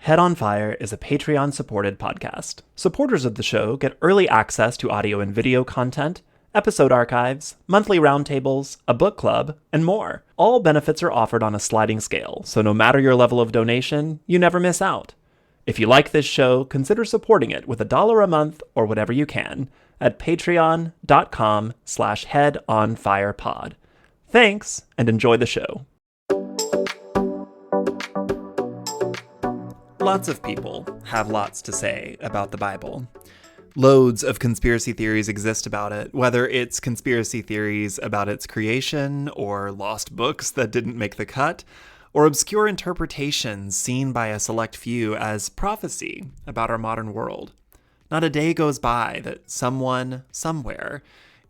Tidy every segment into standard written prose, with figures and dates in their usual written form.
Head on Fire is a Patreon-supported podcast. Supporters of the show get early access to audio and video content, episode archives, monthly roundtables, a book club, and more. All benefits are offered on a sliding scale, so no matter your level of donation, you never miss out. If you like this show, consider supporting it with $1 a month or whatever you can at patreon.com/headonfirepod. Thanks, and enjoy the show. Lots of people have lots to say about the Bible. Loads of conspiracy theories exist about it, whether it's conspiracy theories about its creation, or lost books that didn't make the cut, or obscure interpretations seen by a select few as prophecy about our modern world. Not a day goes by that someone, somewhere,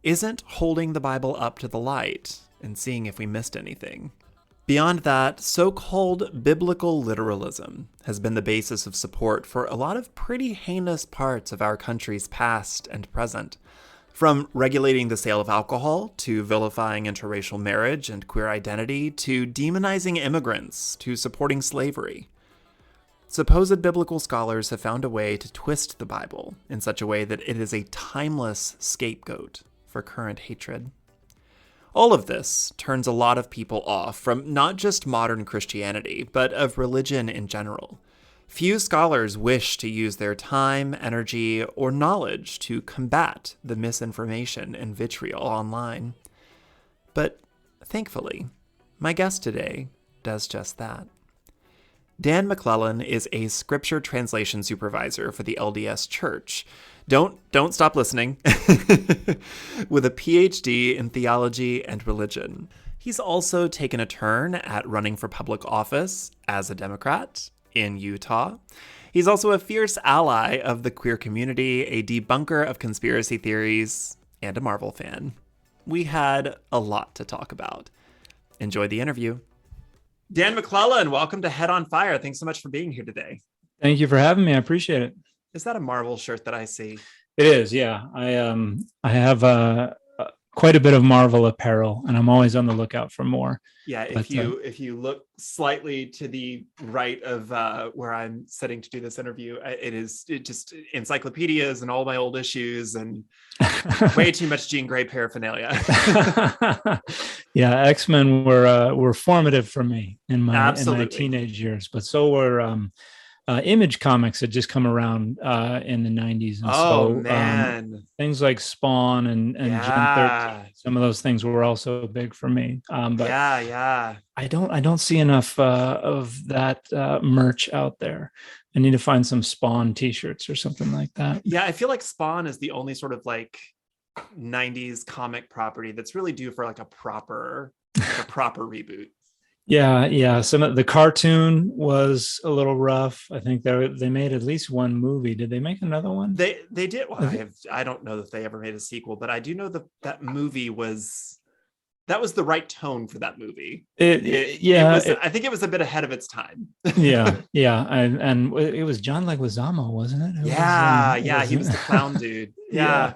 isn't holding the Bible up to the light and seeing if we missed anything. Beyond that, so-called biblical literalism has been the basis of support for a lot of pretty heinous parts of our country's past and present. From regulating the sale of alcohol, to vilifying interracial marriage and queer identity, to demonizing immigrants, to supporting slavery. Supposed biblical scholars have found a way to twist the Bible in such a way that it is a timeless scapegoat for current hatred. All of this turns a lot of people off from not just modern Christianity, but of religion in general. Few scholars wish to use their time, energy, or knowledge to combat the misinformation and vitriol online. But thankfully, my guest today does just that. Dan McClellan is a scripture translation supervisor for the LDS Church. Don't stop listening. With a PhD in theology and religion. He's also taken a turn at running for public office as a Democrat in Utah. He's also a fierce ally of the queer community, a debunker of conspiracy theories, and a Marvel fan. We had a lot to talk about. Enjoy the interview. Dan McClellan, welcome to Head on Fire. Thanks so much for being here today. Thank you for having me. I appreciate it. Is that a Marvel shirt that I see? It is, yeah. I have quite a bit of Marvel apparel, and I'm always on the lookout for more. Yeah, if you look slightly to the right of where I'm sitting to do this interview, it just encyclopedias and all my old issues and way too much Jean Grey paraphernalia. Yeah, X-Men were formative for me in my teenage years, but so were Image comics had just come around in the 90s. And man. Things like Spawn and Gen 13, some of those things were also big for me. But I don't see enough of that merch out there. I need to find some Spawn t-shirts or something like that. Yeah, I feel like Spawn is the only sort of like 90s comic property that's really due for like a proper reboot. Yeah. Some of the cartoon was a little rough. I think they made at least one movie. Did they make another one? They did. Well, I don't know that they ever made a sequel, but I do know that movie was the right tone for that movie. I think it was a bit ahead of its time. yeah, and it was John Leguizamo, wasn't it? He was the clown dude. Yeah.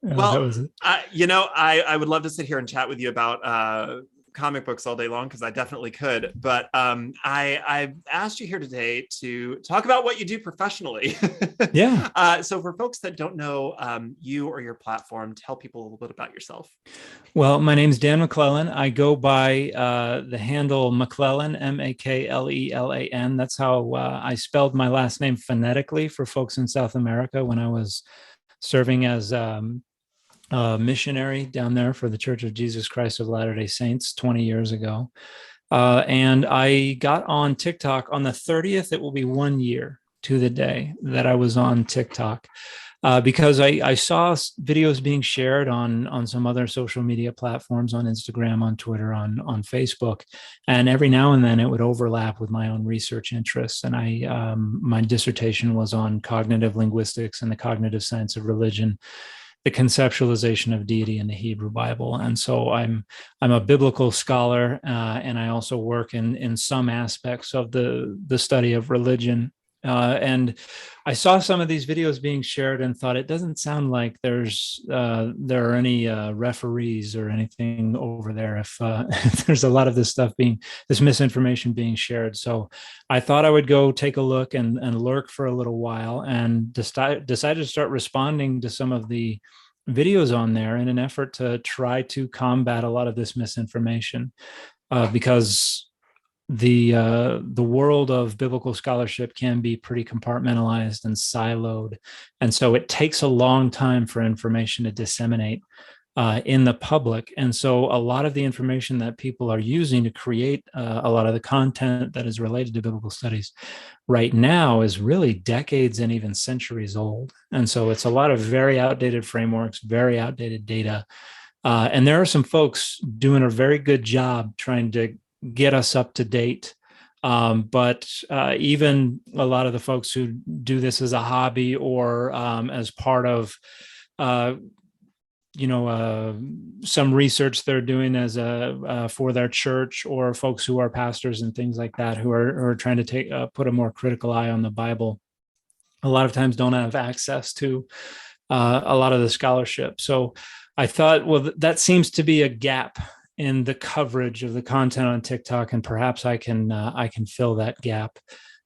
Well, I would love to sit here and chat with you about comic books all day long, because I definitely could, but I asked you here today to talk about what you do professionally. So for folks that don't know you or your platform, tell people a little bit about yourself. Well, my name is Dan McClellan. I go by the handle McClellan, McLellan. That's how I spelled my last name phonetically for folks in South America when I was serving as missionary down there for the Church of Jesus Christ of Latter-day Saints 20 years ago. And I got on TikTok on the 30th. It will be 1 year to the day that I was on TikTok because I saw videos being shared on some other social media platforms, on Instagram, on Twitter, on Facebook. And every now and then it would overlap with my own research interests. And my dissertation was on cognitive linguistics and the cognitive science of religion, the conceptualization of deity in the Hebrew Bible. And so I'm a biblical scholar, and I also work in some aspects of the study of religion And I saw some of these videos being shared and thought it doesn't sound like there are any referees or anything over there if if there's a lot of this misinformation being shared. So I thought I would go take a look and lurk for a little while, and decided to start responding to some of the videos on there in an effort to try to combat a lot of this misinformation, because the world of biblical scholarship can be pretty compartmentalized and siloed, and so it takes a long time for information to disseminate in the public. And so a lot of the information that people are using to create a lot of the content that is related to biblical studies right now is really decades and even centuries old. And so it's a lot of very outdated frameworks, very outdated data. And there are some folks doing a very good job trying to get us up to date. But even a lot of the folks who do this as a hobby or as part of, some research they're doing as for their church, or folks who are pastors and things like that, who are trying to put a more critical eye on the Bible, a lot of times don't have access to a lot of the scholarship. So I thought, well, that seems to be a gap in the coverage of the content on TikTok, and perhaps I can fill that gap.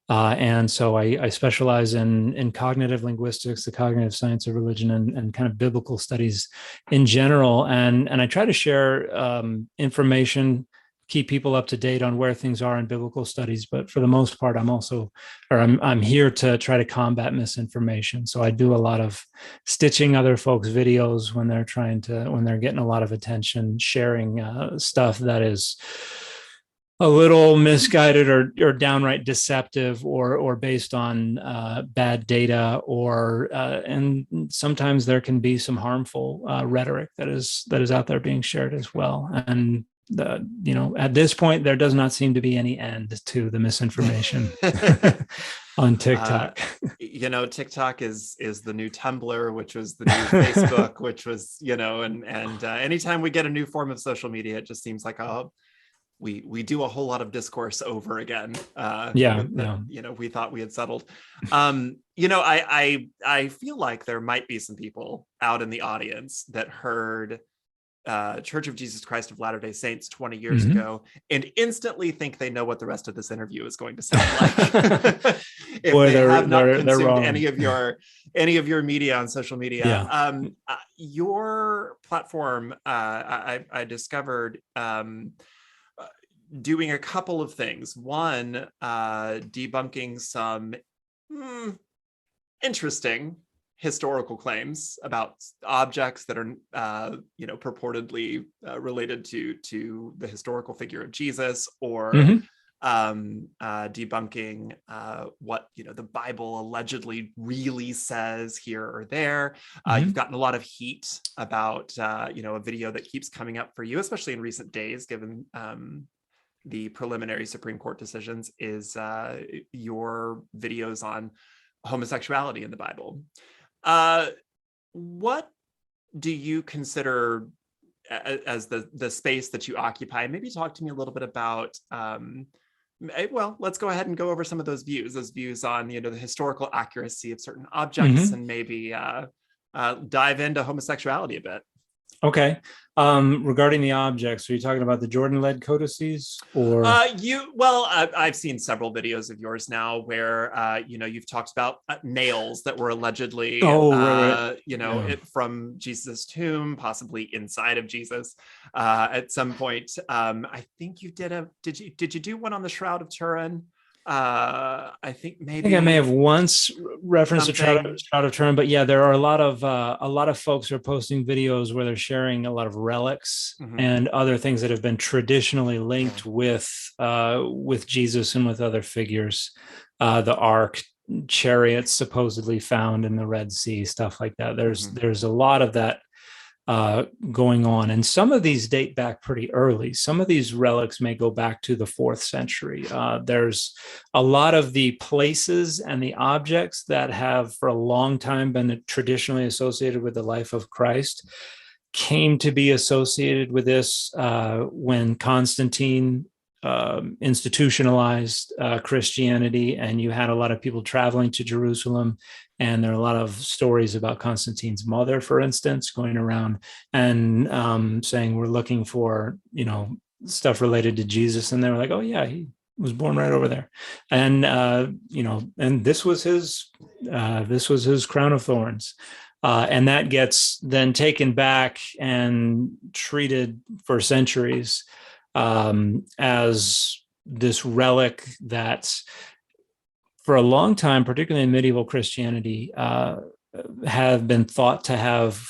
And so I specialize in cognitive linguistics, the cognitive science of religion, and kind of biblical studies in general. And I try to share information, keep people up to date on where things are in biblical studies. But for the most part, I'm here to try to combat misinformation. So I do a lot of stitching other folks' videos when they're getting a lot of attention, sharing stuff that is a little misguided or downright deceptive, or based on bad data, and sometimes there can be some harmful rhetoric that is out there being shared as well. And at this point, there does not seem to be any end to the misinformation on TikTok. TikTok is the new Tumblr, which was the new Facebook, which was, and anytime we get a new form of social media, it just seems like, we do a whole lot of discourse over again. We thought we had settled. I feel like there might be some people out in the audience that heard Church of Jesus Christ of Latter-day Saints 20 years ago and instantly think they know what the rest of this interview is going to sound like. If they have not consumed any of your media on social media. Yeah. Your platform, I discovered doing a couple of things. One, debunking some interesting historical claims about objects that are, purportedly related to the historical figure of Jesus, or debunking what the Bible allegedly really says here or there. You've gotten a lot of heat about a video that keeps coming up for you, especially in recent days, given the preliminary Supreme Court decisions, is your videos on homosexuality in the Bible. What do you consider as the space that you occupy? Maybe talk to me a little bit about, let's go ahead and go over some of those views on, the historical accuracy of certain objects, and maybe dive into homosexuality a bit. Okay. Regarding the objects, are you talking about the Jordan-led codices, or? I've seen several videos of yours now where, you've talked about nails that were allegedly, from Jesus' tomb, possibly inside of Jesus, at some point. I think you did you do one on the Shroud of Turin? I think I may have once referenced the Shroud of Turin, but yeah, there are a lot of folks who are posting videos where they're sharing a lot of relics and other things that have been traditionally linked with Jesus and with other figures, the Ark, chariots supposedly found in the Red Sea, stuff like that. There's a lot of that going on, and some of these date back pretty early. Some of these relics may go back to the 4th century. There's a lot of the places and the objects that have for a long time been traditionally associated with the life of Christ came to be associated with this when Constantine institutionalized Christianity, and you had a lot of people traveling to Jerusalem. And there are a lot of stories about Constantine's mother, for instance, going around and saying, we're looking for, stuff related to Jesus. And they were like, oh yeah, he was born right over there. And, and this was his crown of thorns. And that gets then taken back and treated for centuries as this relic that, for a long time, particularly in medieval Christianity, have been thought to have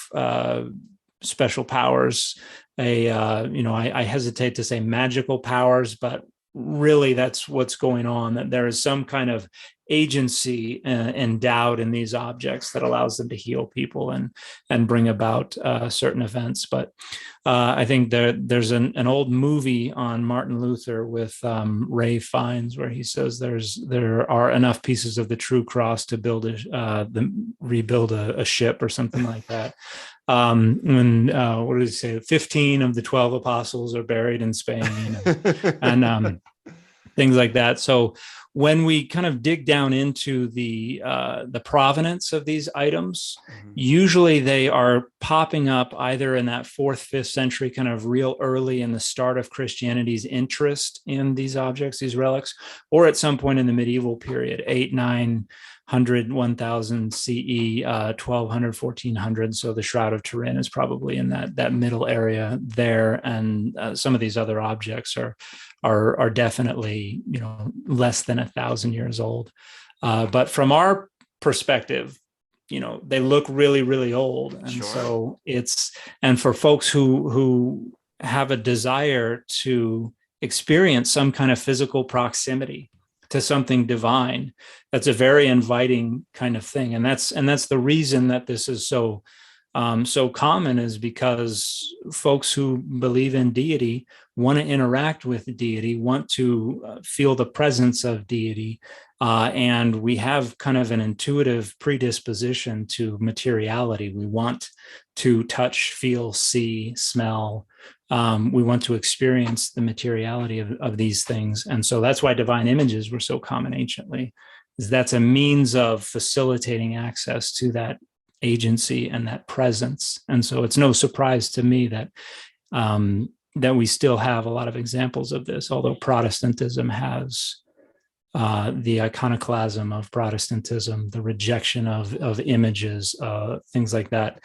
special powers. I hesitate to say magical powers, but really that's what's going on, that there is some kind of agency endowed in these objects that allows them to heal people and bring about certain events. But I think there's an old movie on Martin Luther with Ray Fiennes where he says there are enough pieces of the true cross to rebuild a ship or something like that. When what did he say? 15 of the 12 apostles are buried in Spain, and things like that. So when we kind of dig down into the provenance of these items, usually they are popping up either in that 4th, 5th century, kind of real early in the start of Christianity's interest in these objects, these relics, or at some point in the medieval period, 8, 900, 1000 CE, 1200, 1400. So the Shroud of Turin is probably in that middle area there, and some of these other objects are definitely less than 1,000 years old. But from our perspective, they look really, really old, and so and for folks who have a desire to experience some kind of physical proximity to something divine, that's a very inviting kind of thing, and that's the reason that this is so common, is because folks who believe in deity want to interact with deity, want to feel the presence of deity, and we have kind of an intuitive predisposition to materiality. We want to touch, feel, see, smell. We want to experience the materiality of these things. And so that's why divine images were so common anciently, is that's a means of facilitating access to that agency and that presence. And so it's no surprise to me that we still have a lot of examples of this, although Protestantism has the iconoclasm of Protestantism, the rejection of images, things like that,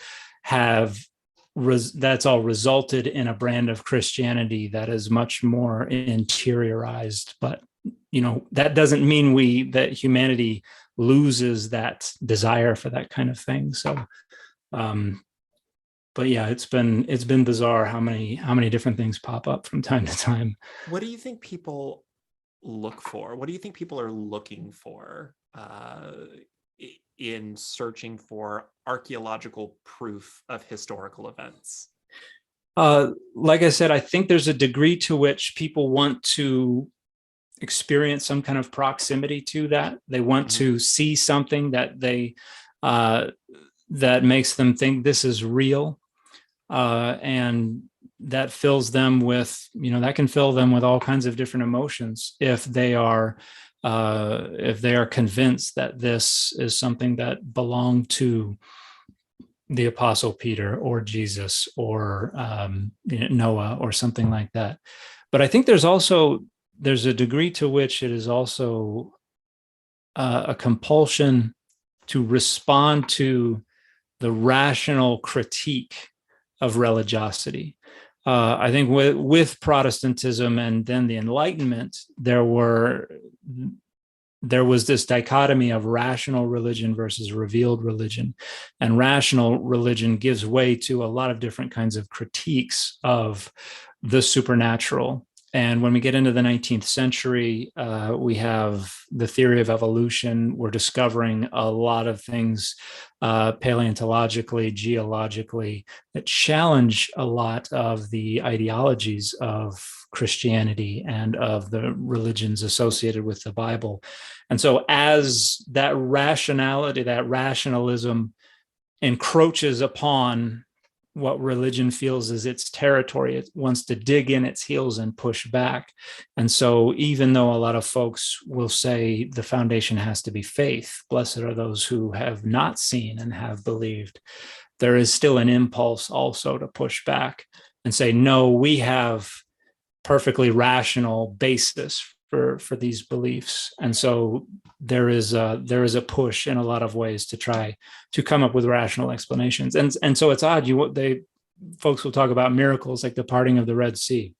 that's all resulted in a brand of Christianity that is much more interiorized. But that doesn't mean that humanity loses that desire for that kind of thing. So but yeah, it's been bizarre how many different things pop up from time to time. What do you think people look for? What do you think people are looking for in searching for archaeological proof of historical events? Like I said, I think there's a degree to which people want to experience some kind of proximity to that. They want to see something that that makes them think this is real, and that fills them with, that can fill them with all kinds of different emotions if they are convinced that this is something that belonged to the Apostle Peter or Jesus or Noah or something like that. But I think there's a degree to which it is also a compulsion to respond to the rational critique of religiosity. I think with Protestantism and then the Enlightenment, there was this dichotomy of rational religion versus revealed religion. And rational religion gives way to a lot of different kinds of critiques of the supernatural. And when we get into the 19th century, we have the theory of evolution. We're discovering a lot of things paleontologically, geologically, that challenge a lot of the ideologies of Christianity and of the religions associated with the Bible. And so as that rationality, that rationalism encroaches upon what religion feels is its territory. It wants to dig in its heels and push back. And so even though a lot of folks will say the foundation has to be faith, blessed are those who have not seen and have believed, there is still an impulse also to push back and say, no, we have perfectly rational basis for these beliefs. And so there is a push in a lot of ways to try to come up with rational explanations. And so it's odd. Folks will talk about miracles like the parting of the Red Sea,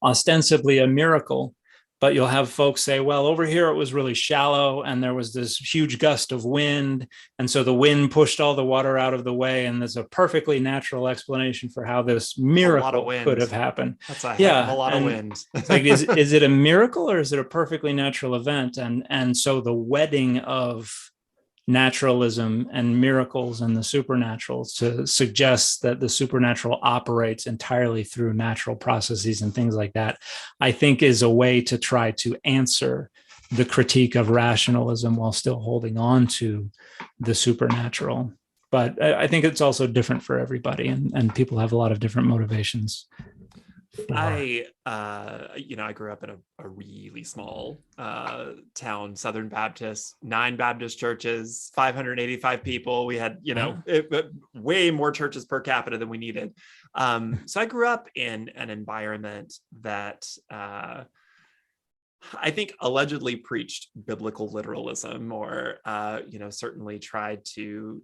ostensibly a miracle, but you'll have folks say, well, over here it was really shallow and there was this huge gust of wind, and so the wind pushed all the water out of the way, and there's a perfectly natural explanation for how this miracle could have happened. That's a heck of a lot of wind. It's like, is it a miracle or is it a perfectly natural event? And so the wedding of naturalism and miracles and the supernatural to suggest that the supernatural operates entirely through natural processes and things like that, I think is a way to try to answer the critique of rationalism while still holding on to the supernatural. But I think it's also different for everybody, and people have a lot of different motivations. I grew up in a really small town, Southern Baptist, 9 Baptist churches, 585 people. We had, way more churches per capita than we needed. So I grew up in an environment that I think allegedly preached biblical literalism, or, certainly tried to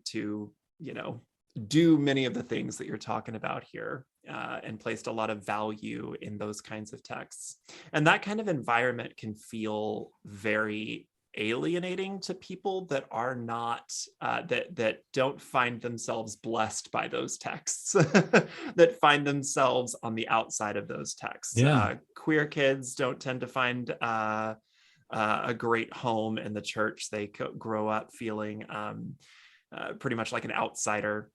do many of the things that you're talking about here, and placed a lot of value in those kinds of texts. And that kind of environment can feel very alienating to people that are not, that don't find themselves blessed by those texts, that find themselves on the outside of those texts. Yeah. Queer kids don't tend to find a great home in the church. They grow up feeling pretty much like an outsider,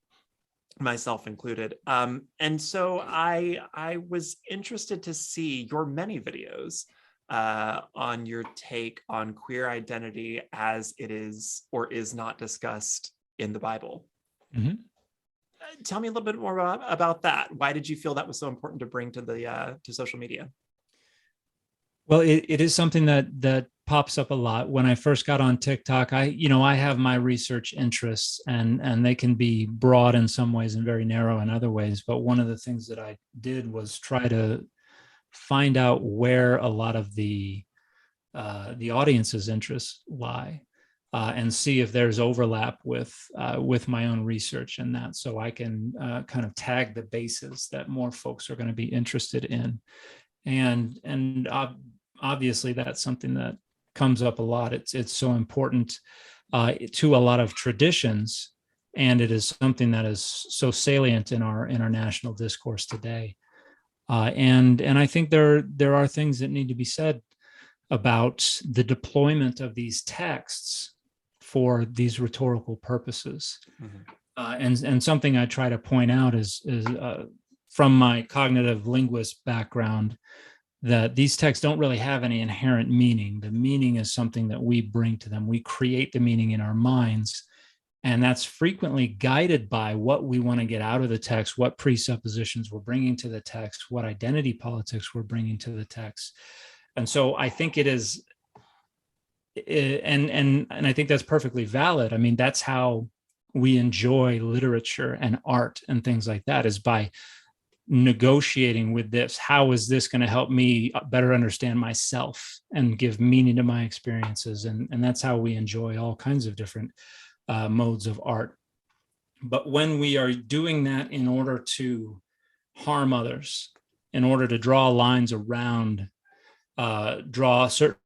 myself included. And so I was interested to see your many videos on your take on queer identity as it is or is not discussed in the Bible. Mm-hmm. Tell me a little bit more about that. Why did you feel that was so important to bring to the to social media? Well, it is something that pops up a lot. When I first got on TikTok, I have my research interests, and they can be broad in some ways and very narrow in other ways. But one of the things that I did was try to find out where a lot of the audience's interests lie, and see if there's overlap with my own research in that, so I can kind of tag the bases that more folks are going to be interested in. And obviously that's something that comes up a lot. It's so important to a lot of traditions, and it is something that is so salient in our national discourse today. And I think there are things that need to be said about the deployment of these texts for these rhetorical purposes. Mm-hmm. And something I try to point out is from my cognitive linguist background, that these texts don't really have any inherent meaning. The meaning is something that we bring to them. We create the meaning in our minds, and that's frequently guided by what we want to get out of the text, what presuppositions we're bringing to the text, what identity politics we're bringing to the text. And so I think it is, and I think that's perfectly valid. I mean, that's how we enjoy literature and art and things like that, is by negotiating with this. How is this going to help me better understand myself and give meaning to my experiences? And that's how we enjoy all kinds of different modes of art. But when we are doing that in order to harm others, in order to draw lines around, draw certain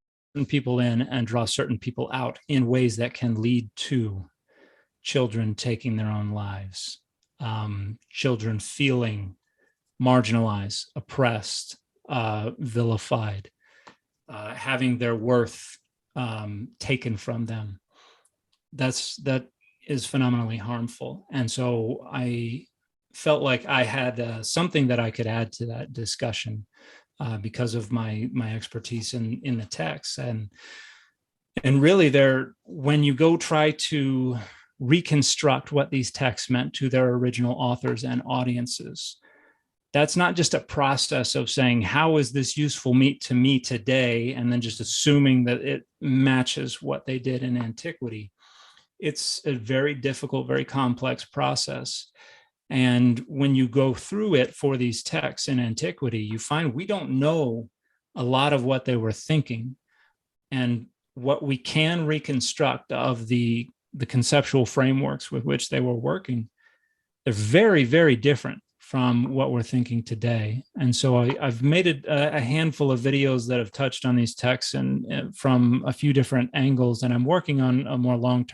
people in and draw certain people out in ways that can lead to children taking their own lives, children feeling marginalized, oppressed, vilified, having their worth taken from them, that is phenomenally harmful. And so I felt like I had something that I could add to that discussion because of my expertise in the text. And really, when you go try to reconstruct what these texts meant to their original authors and audiences. That's not just a process of saying, how is this useful to me today? And then just assuming that it matches what they did in antiquity. It's a very difficult, very complex process. And when you go through it for these texts in antiquity, you find we don't know a lot of what they were thinking. And what we can reconstruct of the conceptual frameworks with which they were working, they're very, very different from what we're thinking today. And so I've made a handful of videos that have touched on these texts and from a few different angles. And I'm working on a more long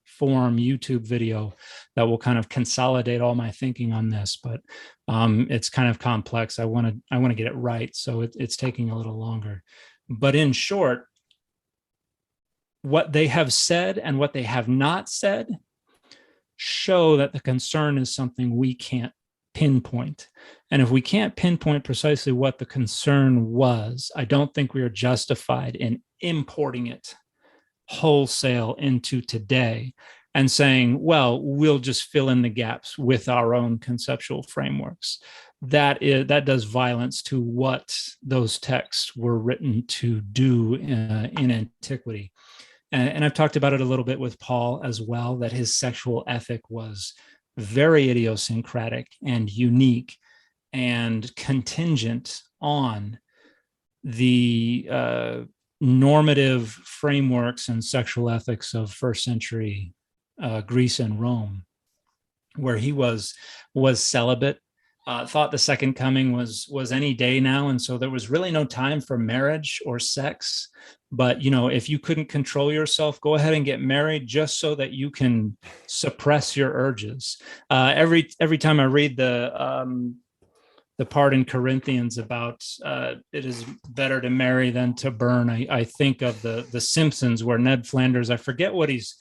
form YouTube video that will kind of consolidate all my thinking on this. But it's kind of complex. I want to get it right. So it's taking a little longer. But in short, what they have said and what they have not said show that the concern is something we can't pinpoint. And if we can't pinpoint precisely what the concern was, I don't think we are justified in importing it wholesale into today and saying, well, we'll just fill in the gaps with our own conceptual frameworks. That does violence to what those texts were written to do in antiquity. And I've talked about it a little bit with Paul as well, that his sexual ethic was very idiosyncratic and unique and contingent on the normative frameworks and sexual ethics of first century Greece and Rome, where he was celibate, thought the second coming was any day now. And so there was really no time for marriage or sex. But, if you couldn't control yourself, go ahead and get married just so that you can suppress your urges. Every time I read the part in Corinthians about it is better to marry than to burn, I think of the Simpsons, where Ned Flanders, I forget what he's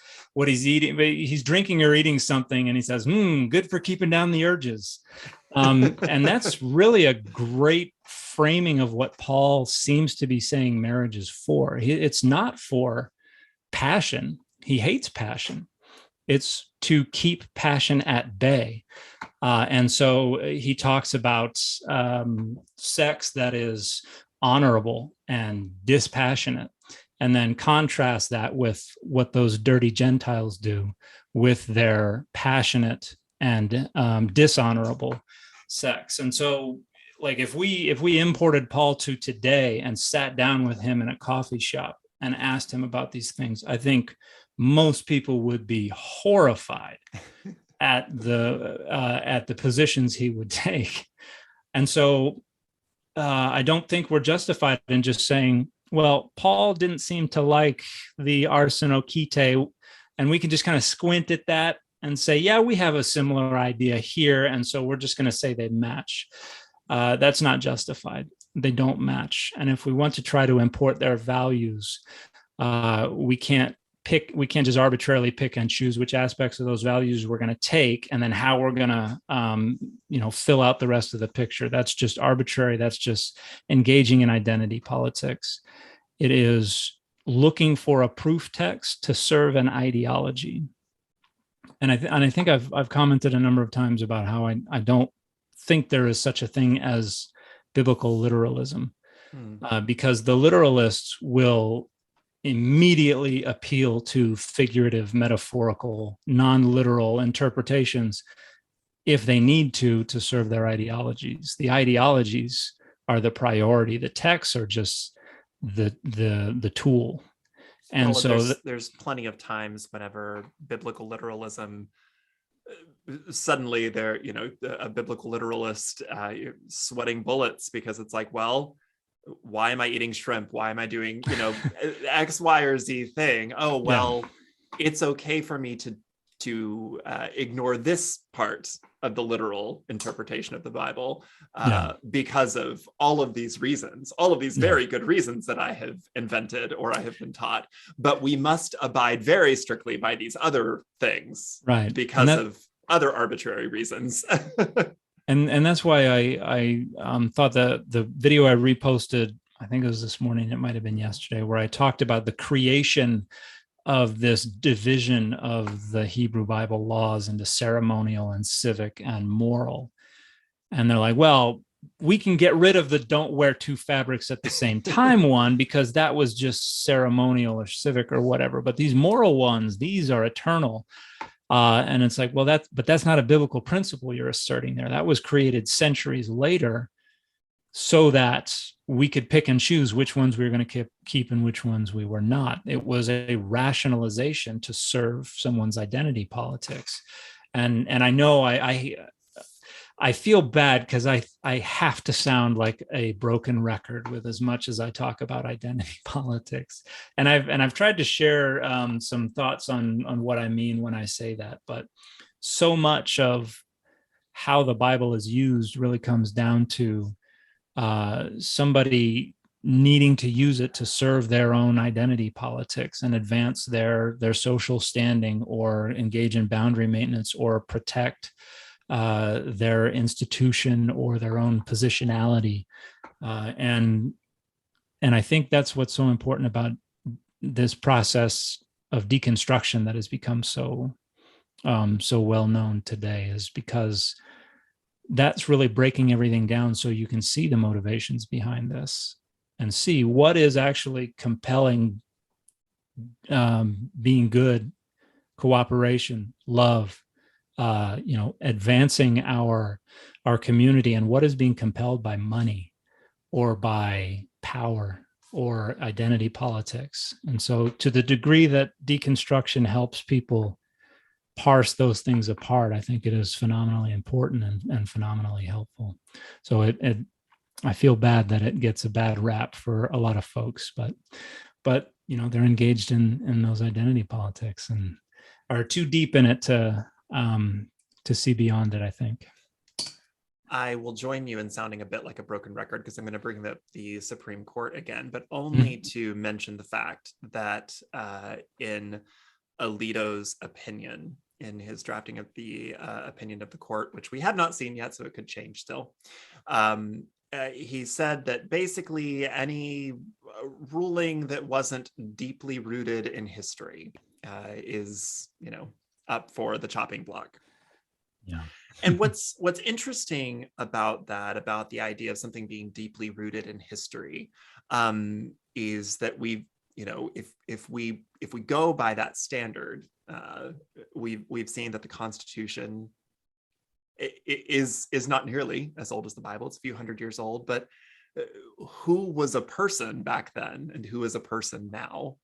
eating, but he's drinking or eating something, and he says, good for keeping down the urges. And that's really a great framing of what Paul seems to be saying marriage is for. It's not for passion. He hates passion. It's to keep passion at bay. And so he talks about sex that is honorable and dispassionate, and then contrast that with what those dirty Gentiles do with their passionate and dishonorable sex. And so, like, if we imported Paul to today and sat down with him in a coffee shop and asked him about these things, I think most people would be horrified at the positions he would take. And so I don't think we're justified in just saying, well, Paul didn't seem to like the arsenokoitai, and we can just kind of squint at that and say, yeah, we have a similar idea here, and so we're just going to say they match. That's not justified. They don't match. And if we want to try to import their values, we can't just arbitrarily pick and choose which aspects of those values we're going to take, and then how we're going to fill out the rest of the picture. That's just arbitrary. That's just engaging in identity politics. It is looking for a proof text to serve an ideology. And I think I've commented a number of times about how I don't think there is such a thing as biblical literalism, because the literalists will immediately appeal to figurative, metaphorical, non-literal interpretations if they need to serve their ideologies. The ideologies are the priority. The texts are just the tool. And well, so there's plenty of times whenever biblical literalism, suddenly they're, a biblical literalist sweating bullets because it's like, well, why am I eating shrimp? Why am I doing, X, Y, or Z thing? Oh, well, it's okay for me to ignore this part of the literal interpretation of the Bible because of all of these reasons, all of these very good reasons that I have invented or I have been taught. But we must abide very strictly by these other things, right? Because of other arbitrary reasons. And that's why I thought that the video I reposted, I think it was this morning, it might have been yesterday, where I talked about the creation of this division of the Hebrew Bible laws into ceremonial and civic and moral. And they're like, well, we can get rid of the don't wear two fabrics at the same time one, because that was just ceremonial or civic or whatever. But these moral ones, these are eternal. And it's like, well, that's not a biblical principle you're asserting there. That was created centuries later so that we could pick and choose which ones we were going to keep and which ones we were not. It was a rationalization to serve someone's identity politics. And I know I feel bad because I have to sound like a broken record with as much as I talk about identity politics. And I've tried to share some thoughts on what I mean when I say that, but so much of how the Bible is used really comes down to somebody needing to use it to serve their own identity politics and advance their social standing, or engage in boundary maintenance, or protect their institution or their own positionality. And I think that's what's so important about this process of deconstruction that has become so well known today, is because that's really breaking everything down so you can see the motivations behind this and see what is actually compelling being good, cooperation, love, advancing our community, and what is being compelled by money or by power or identity politics. And so to the degree that deconstruction helps people parse those things apart, I think it is phenomenally important and phenomenally helpful. So I feel bad that it gets a bad rap for a lot of folks, but they're engaged in those identity politics and are too deep in it to see beyond it, I think. I will join you in sounding a bit like a broken record, because I'm going to bring up the Supreme Court again, but only to mention the fact that in Alito's opinion, in his drafting of the opinion of the court, which we have not seen yet, so it could change still, he said that basically any ruling that wasn't deeply rooted in history is, up for the chopping block. Yeah. And what's interesting about that, about the idea of something being deeply rooted in history, is that if we go by that standard, we've seen that the Constitution is not nearly as old as the Bible. It's a few hundred years old, but who was a person back then and who is a person now?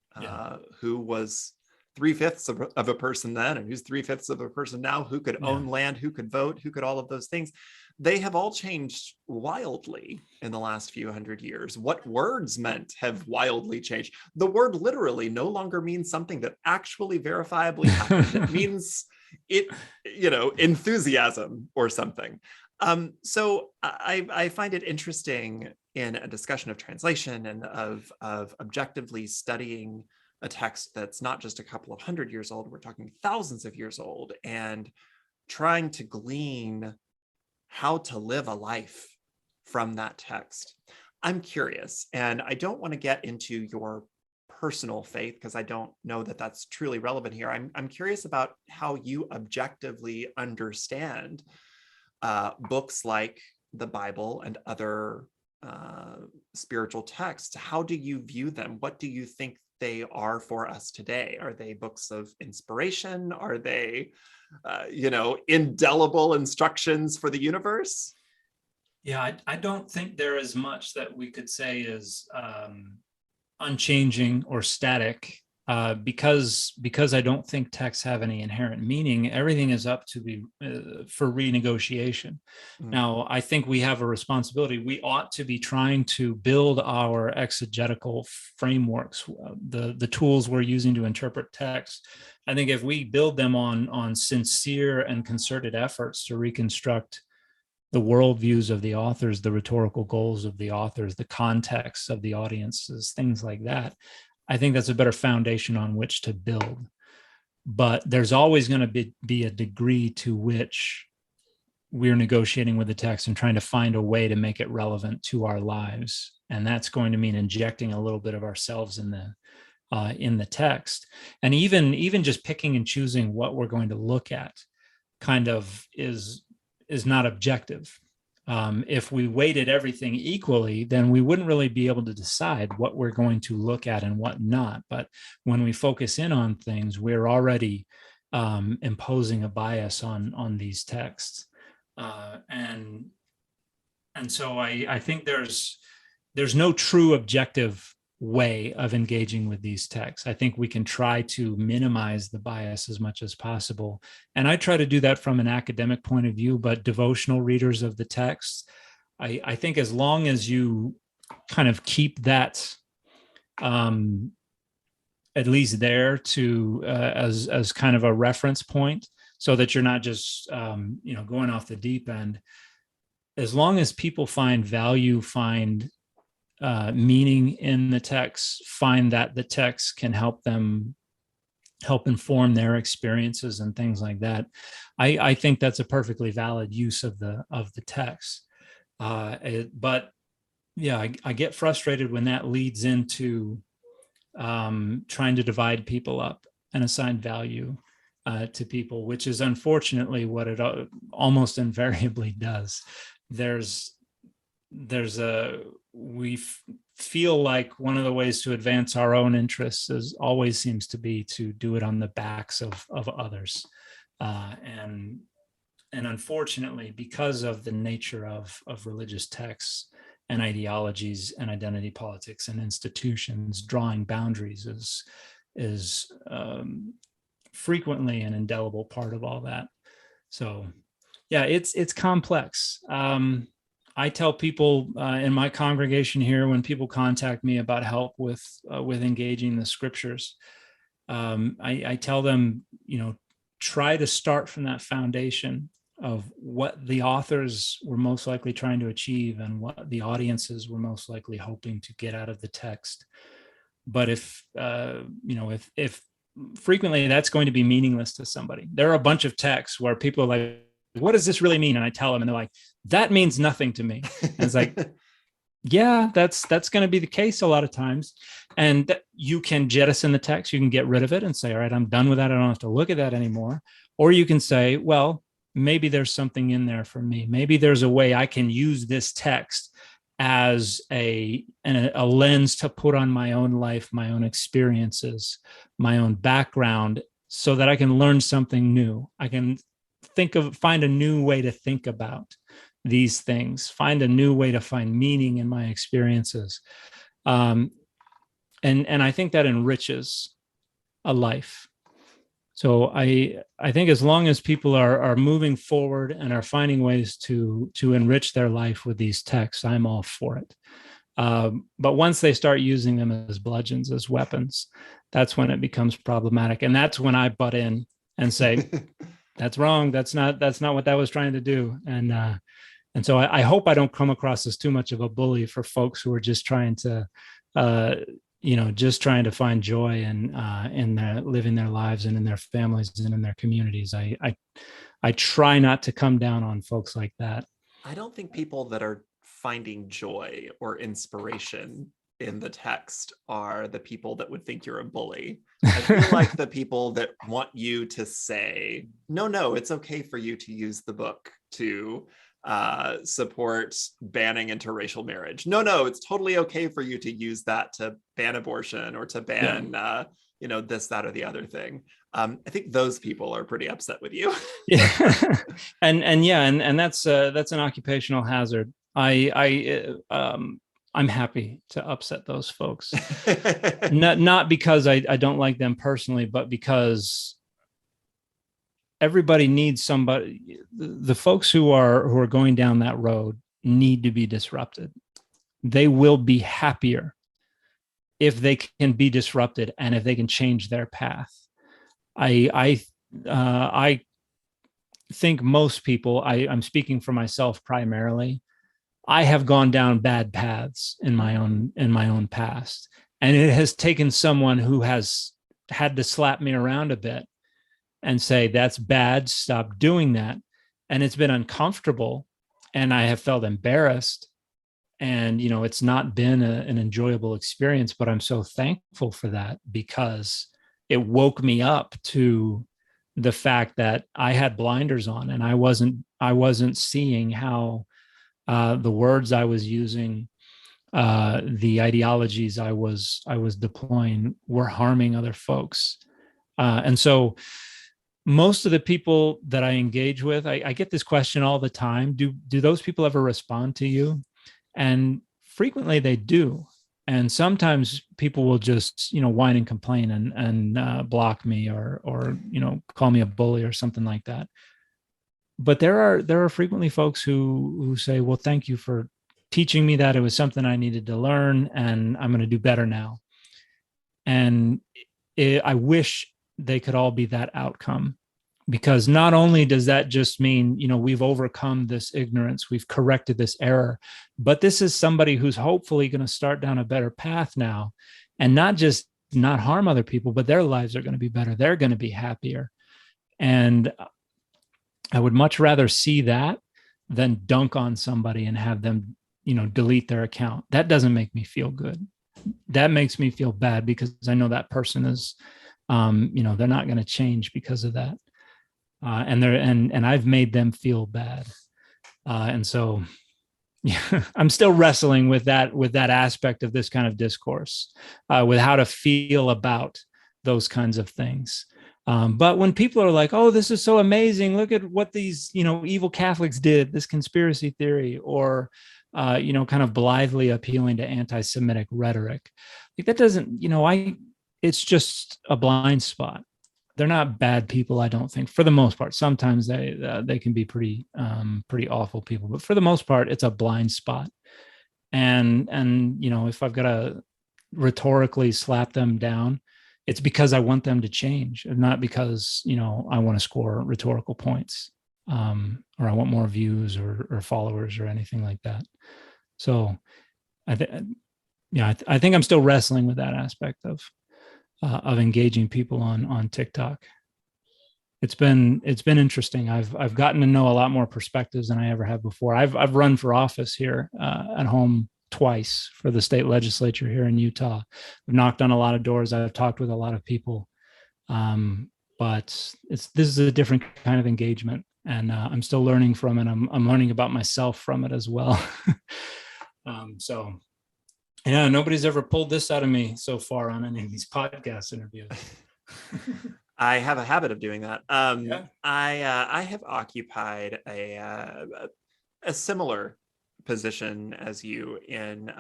Who was 3/5 of a person then and who's 3/5 of a person now? Who could own land? Who could vote? Who could all of those things? They have all changed wildly in the last few hundred years. What words meant have wildly changed. The word literally no longer means something that actually verifiably happened. It means enthusiasm or something. So I find it interesting in a discussion of translation and of objectively studying a text that's not just a couple of hundred years old, we're talking thousands of years old, and trying to glean how to live a life from that text. I'm curious, and I don't want to get into your personal faith because I don't know that that's truly relevant here. I'm curious about how you objectively understand books like the Bible and other spiritual texts. How do you view them? What do you think they are for us today? Are they books of inspiration? Are they, indelible instructions for the universe? Yeah, I don't think there is much that we could say is unchanging or static, because I don't think texts have any inherent meaning. Everything is up to be for renegotiation. Now, I think we have a responsibility. We ought to be trying to build our exegetical frameworks, the tools we're using to interpret text. I think if we build them on sincere and concerted efforts to reconstruct the worldviews of the authors, the rhetorical goals of the authors, the context of the audiences, things like that, I think that's a better foundation on which to build. But there's always going to be a degree to which we're negotiating with the text and trying to find a way to make it relevant to our lives. And that's going to mean injecting a little bit of ourselves in in the text. And even just picking and choosing what we're going to look at kind of is not objective. If we weighted everything equally, then we wouldn't really be able to decide what we're going to look at and what not. But when we focus in on things, we're already imposing a bias on these texts. And so I think there's no true objective way of engaging with these texts. I think we can try to minimize the bias as much as possible. And I try to do that from an academic point of view, but devotional readers of the text, I think as long as you kind of keep that at least there to as kind of a reference point, so that you're not just going off the deep end. As long as people find value, find meaning in the text, find that the text can help inform their experiences and things like that, I think that's a perfectly valid use of the text. But yeah, I get frustrated when that leads into trying to divide people up and assign value to people, which is unfortunately what it almost invariably does. We feel like one of the ways to advance our own interests always seems to be to do it on the backs of others. And unfortunately, because of the nature of religious texts and ideologies and identity politics and institutions, drawing boundaries is frequently an indelible part of all that. So yeah, it's complex. I tell people in my congregation here, when people contact me about help with engaging the scriptures, I tell them, try to start from that foundation of what the authors were most likely trying to achieve and what the audiences were most likely hoping to get out of the text. But if frequently that's going to be meaningless to somebody. There are a bunch of texts where people are like, what does this really mean? And I tell them, and they're like, that means nothing to me. And it's like, yeah, that's going to be the case a lot of times. And you can jettison the text, you can get rid of it and say, all right, I'm done with that. I don't have to look at that anymore. Or you can say, well, maybe there's something in there for me. Maybe there's a way I can use this text as a lens to put on my own life, my own experiences, my own background, so that I can learn something new. I can find a new way to think about these things, find a new way to find meaning in my experiences. And I think that enriches a life. So I think as long as people are moving forward and are finding ways to enrich their life with these texts, I'm all for it. But once they start using them as bludgeons, as weapons, that's when it becomes problematic. And that's when I butt in and say, that's wrong. That's not what that was trying to do. And so I hope I don't come across as too much of a bully for folks who are just trying to, just trying to find joy in their living their lives and in their families and in their communities. I try not to come down on folks like that. I don't think people that are finding joy or inspiration in the text are the people that would think you're a bully. I feel like the people that want you to say, no, it's okay for you to use the book to support banning interracial marriage. No, it's totally okay for you to use that to ban abortion or to ban, this, that, or the other thing. I think those people are pretty upset with you. Yeah, and that's an occupational hazard. I'm happy to upset those folks, not because I don't like them personally, but because everybody needs somebody. The folks who are going down that road need to be disrupted. They will be happier if they can be disrupted and if they can change their path. I think most people, I'm speaking for myself primarily, I have gone down bad paths in my own past, and it has taken someone who has had to slap me around a bit and say, that's bad, stop doing that. And it's been uncomfortable, and I have felt embarrassed, And, it's not been an enjoyable experience, but I'm so thankful for that, because it woke me up to the fact that I had blinders on, and I wasn't seeing how the words I was using, the ideologies I was deploying, were harming other folks. And so most of the people that I engage with, I get this question all the time: do those people ever respond to you? And frequently they do. And sometimes people will just, whine and complain and block me, or call me a bully or something like that. But there are frequently folks who say, well, thank you for teaching me that. It was something I needed to learn, and I'm going to do better now. And I wish they could all be that outcome, because not only does that just mean, we've overcome this ignorance, we've corrected this error, but this is somebody who's hopefully going to start down a better path now, and not just not harm other people, but their lives are going to be better. They're going to be happier. And I would much rather see that than dunk on somebody and have them, delete their account. That doesn't make me feel good. That makes me feel bad, because I know that person is, they're not going to change because of that. And I've made them feel bad. And so, yeah, I'm still wrestling with that aspect of this kind of discourse, with how to feel about those kinds of things. But when people are like, oh, this is so amazing, look at what these, evil Catholics did, this conspiracy theory, or, kind of blithely appealing to anti-Semitic rhetoric, like, that doesn't, it's just a blind spot. They're not bad people, I don't think, for the most part. Sometimes they can be pretty awful people, but for the most part, it's a blind spot. And if I've got to rhetorically slap them down, it's because I want them to change, and not because I want to score rhetorical points, or I want more views or followers or anything like that. So, I think I'm still wrestling with that aspect of engaging people on TikTok. It's been interesting. I've gotten to know a lot more perspectives than I ever have before. I've run for office here at home twice for the state legislature here in Utah. I've knocked on a lot of doors. I've talked with a lot of people, but this is a different kind of engagement, and I'm still learning from it. I'm learning about myself from it as well. So. Yeah, nobody's ever pulled this out of me so far on any of these podcast interviews. I have a habit of doing that. Yeah. I have occupied a similar position as you in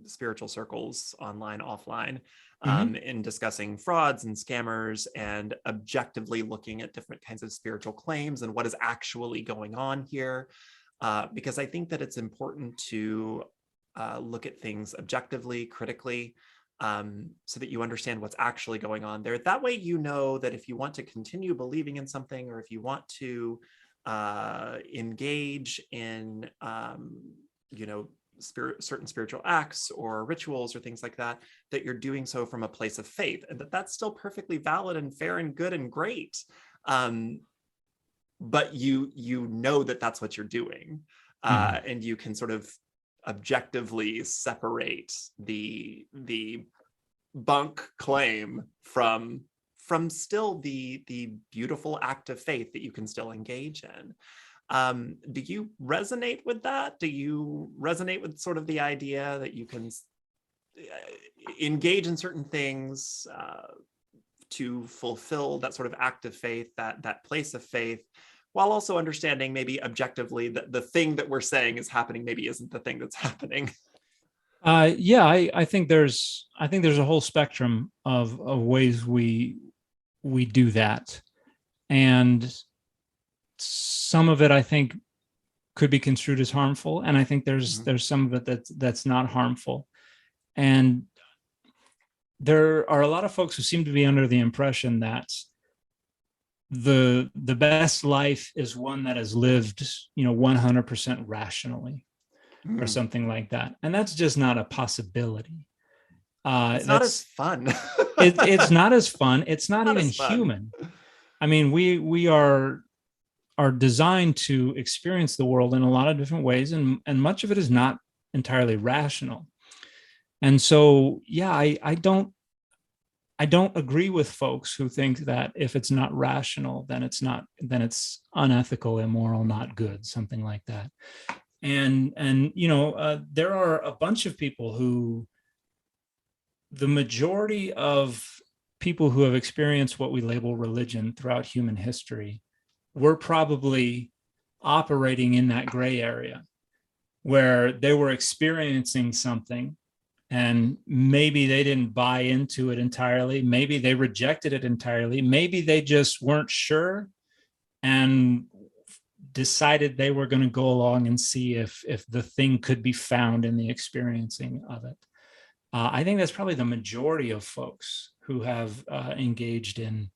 spiritual circles, online, offline, in discussing frauds and scammers, and objectively looking at different kinds of spiritual claims and what is actually going on here. Because I think that it's important to look at things objectively, critically, so that you understand what's actually going on there. That way, that if you want to continue believing in something, or if you want to engage in, certain spiritual acts or rituals or things like that, that you're doing so from a place of faith, and that's still perfectly valid and fair and good and great. But that that's what you're doing, and you can sort of objectively separate the bunk claim from still the beautiful act of faith that you can still engage in. Do you resonate with that? Do you resonate with sort of the idea that you can engage in certain things to fulfill that sort of act of faith, that place of faith, while also understanding maybe objectively that the thing that we're saying is happening maybe isn't the thing that's happening? I think there's a whole spectrum of ways we do that, and some of it I think could be construed as harmful, and I think there's some of it that's not harmful. And there are a lot of folks who seem to be under the impression that the best life is one that is lived 100% rationally, or something like that, and that's just not a possibility. It's not as fun. It's not as fun. It's not even human. I mean, we are designed to experience the world in a lot of different ways, and much of it is not entirely rational. And so, yeah, I don't agree with folks who think that if it's not rational, then it's unethical, immoral, not good, something like that. And there are a bunch of people who, the majority of people who have experienced what we label religion throughout human history were probably operating in that gray area where they were experiencing something and maybe they didn't buy into it entirely. Maybe they rejected it entirely. Maybe they just weren't sure and decided they were going to go along and see if the thing could be found in the experiencing of it. I think that's probably the majority of folks who have engaged in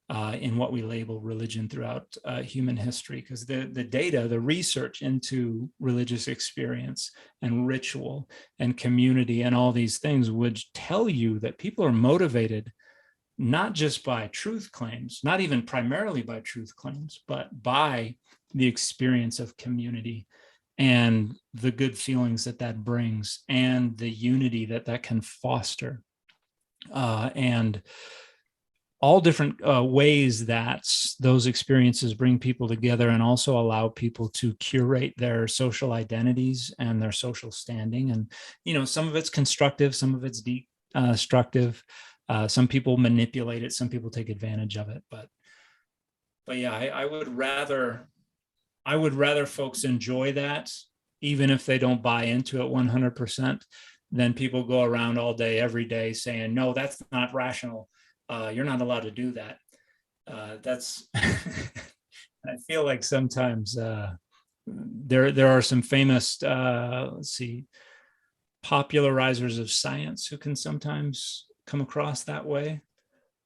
what we label religion throughout human history, because the data, the research into religious experience and ritual and community and all these things would tell you that people are motivated not just by truth claims, not even primarily by truth claims, but by the experience of community and the good feelings that brings and the unity that can foster, and all different ways that those experiences bring people together and also allow people to curate their social identities and their social standing. And, some of it's constructive, some of it's destructive. Some people manipulate it, some people take advantage of it. But yeah, I would rather folks enjoy that, even if they don't buy into it 100%, than people go around all day, every day saying, no, that's not rational. You're not allowed to do that. That's, I feel like sometimes there are some famous, popularizers of science who can sometimes come across that way.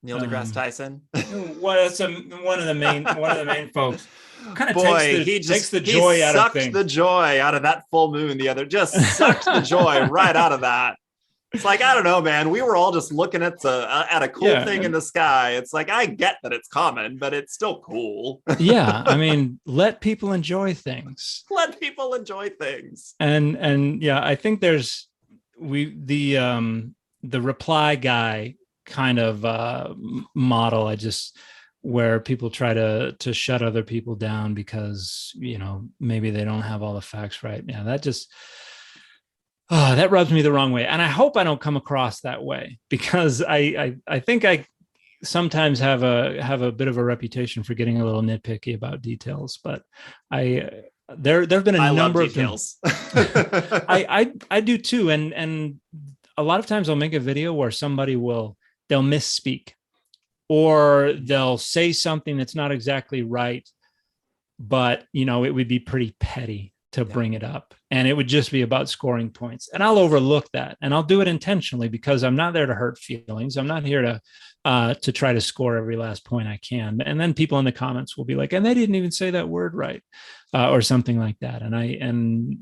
Neil deGrasse Tyson. Well, that's one of the main folks. Kind of takes the joy out of things. Sucked the joy out of that full moon the other. Just sucked the joy right out of that. It's like, I don't know, man. We were all just looking at a cool thing in the sky. It's like, I get that it's common, but it's still cool. Yeah, I mean, let people enjoy things. Let people enjoy things. And yeah, I think there's the reply guy kind of model. Where people try to shut other people down because maybe they don't have all the facts right. Yeah, that rubs me the wrong way, and I hope I don't come across that way, because I think I sometimes have a bit of a reputation for getting a little nitpicky about details. But there have been a number of details. I do too, and a lot of times I'll make a video where they'll misspeak, or they'll say something that's not exactly right, but it would be pretty petty to bring it up, and it would just be about scoring points, and I'll overlook that, and I'll do it intentionally because I'm not there to hurt feelings. I'm not here to try to score every last point I can. And then people in the comments will be like, and they didn't even say that word right, or something like that. And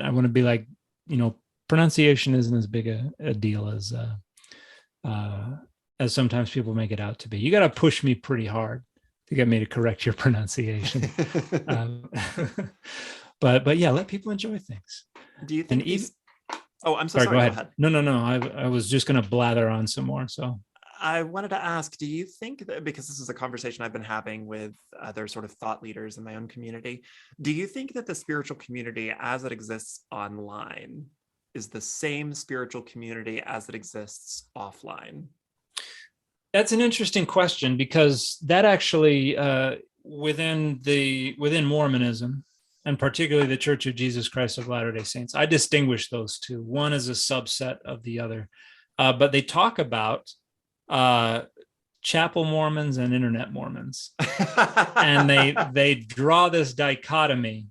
I want to be like, pronunciation isn't as big a deal as sometimes people make it out to be. You got to push me pretty hard to get me to correct your pronunciation. But yeah, let people enjoy things. Do you think Oh, I'm so sorry. Go ahead. No. I was just going to blather on some more. So I wanted to ask, do you think that, because this is a conversation I've been having with other sort of thought leaders in my own community, do you think that the spiritual community as it exists online is the same spiritual community as it exists offline? That's an interesting question, because that actually, within Mormonism, and particularly the Church of Jesus Christ of Latter-day Saints, I distinguish those two. One is a subset of the other, but they talk about chapel Mormons and internet Mormons, and they draw this dichotomy.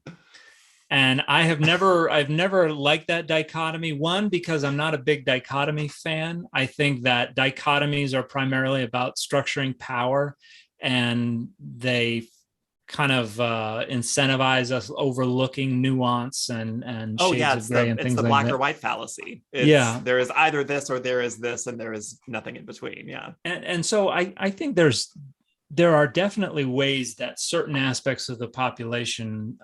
And I've never liked that dichotomy. One, because I'm not a big dichotomy fan. I think that dichotomies are primarily about structuring power, and they kind of incentivize us overlooking nuance and shades of gray and things like that. It's the black or white fallacy. There is either this or there is this, and there is nothing in between. Yeah. And so I think there are definitely ways that certain aspects of the population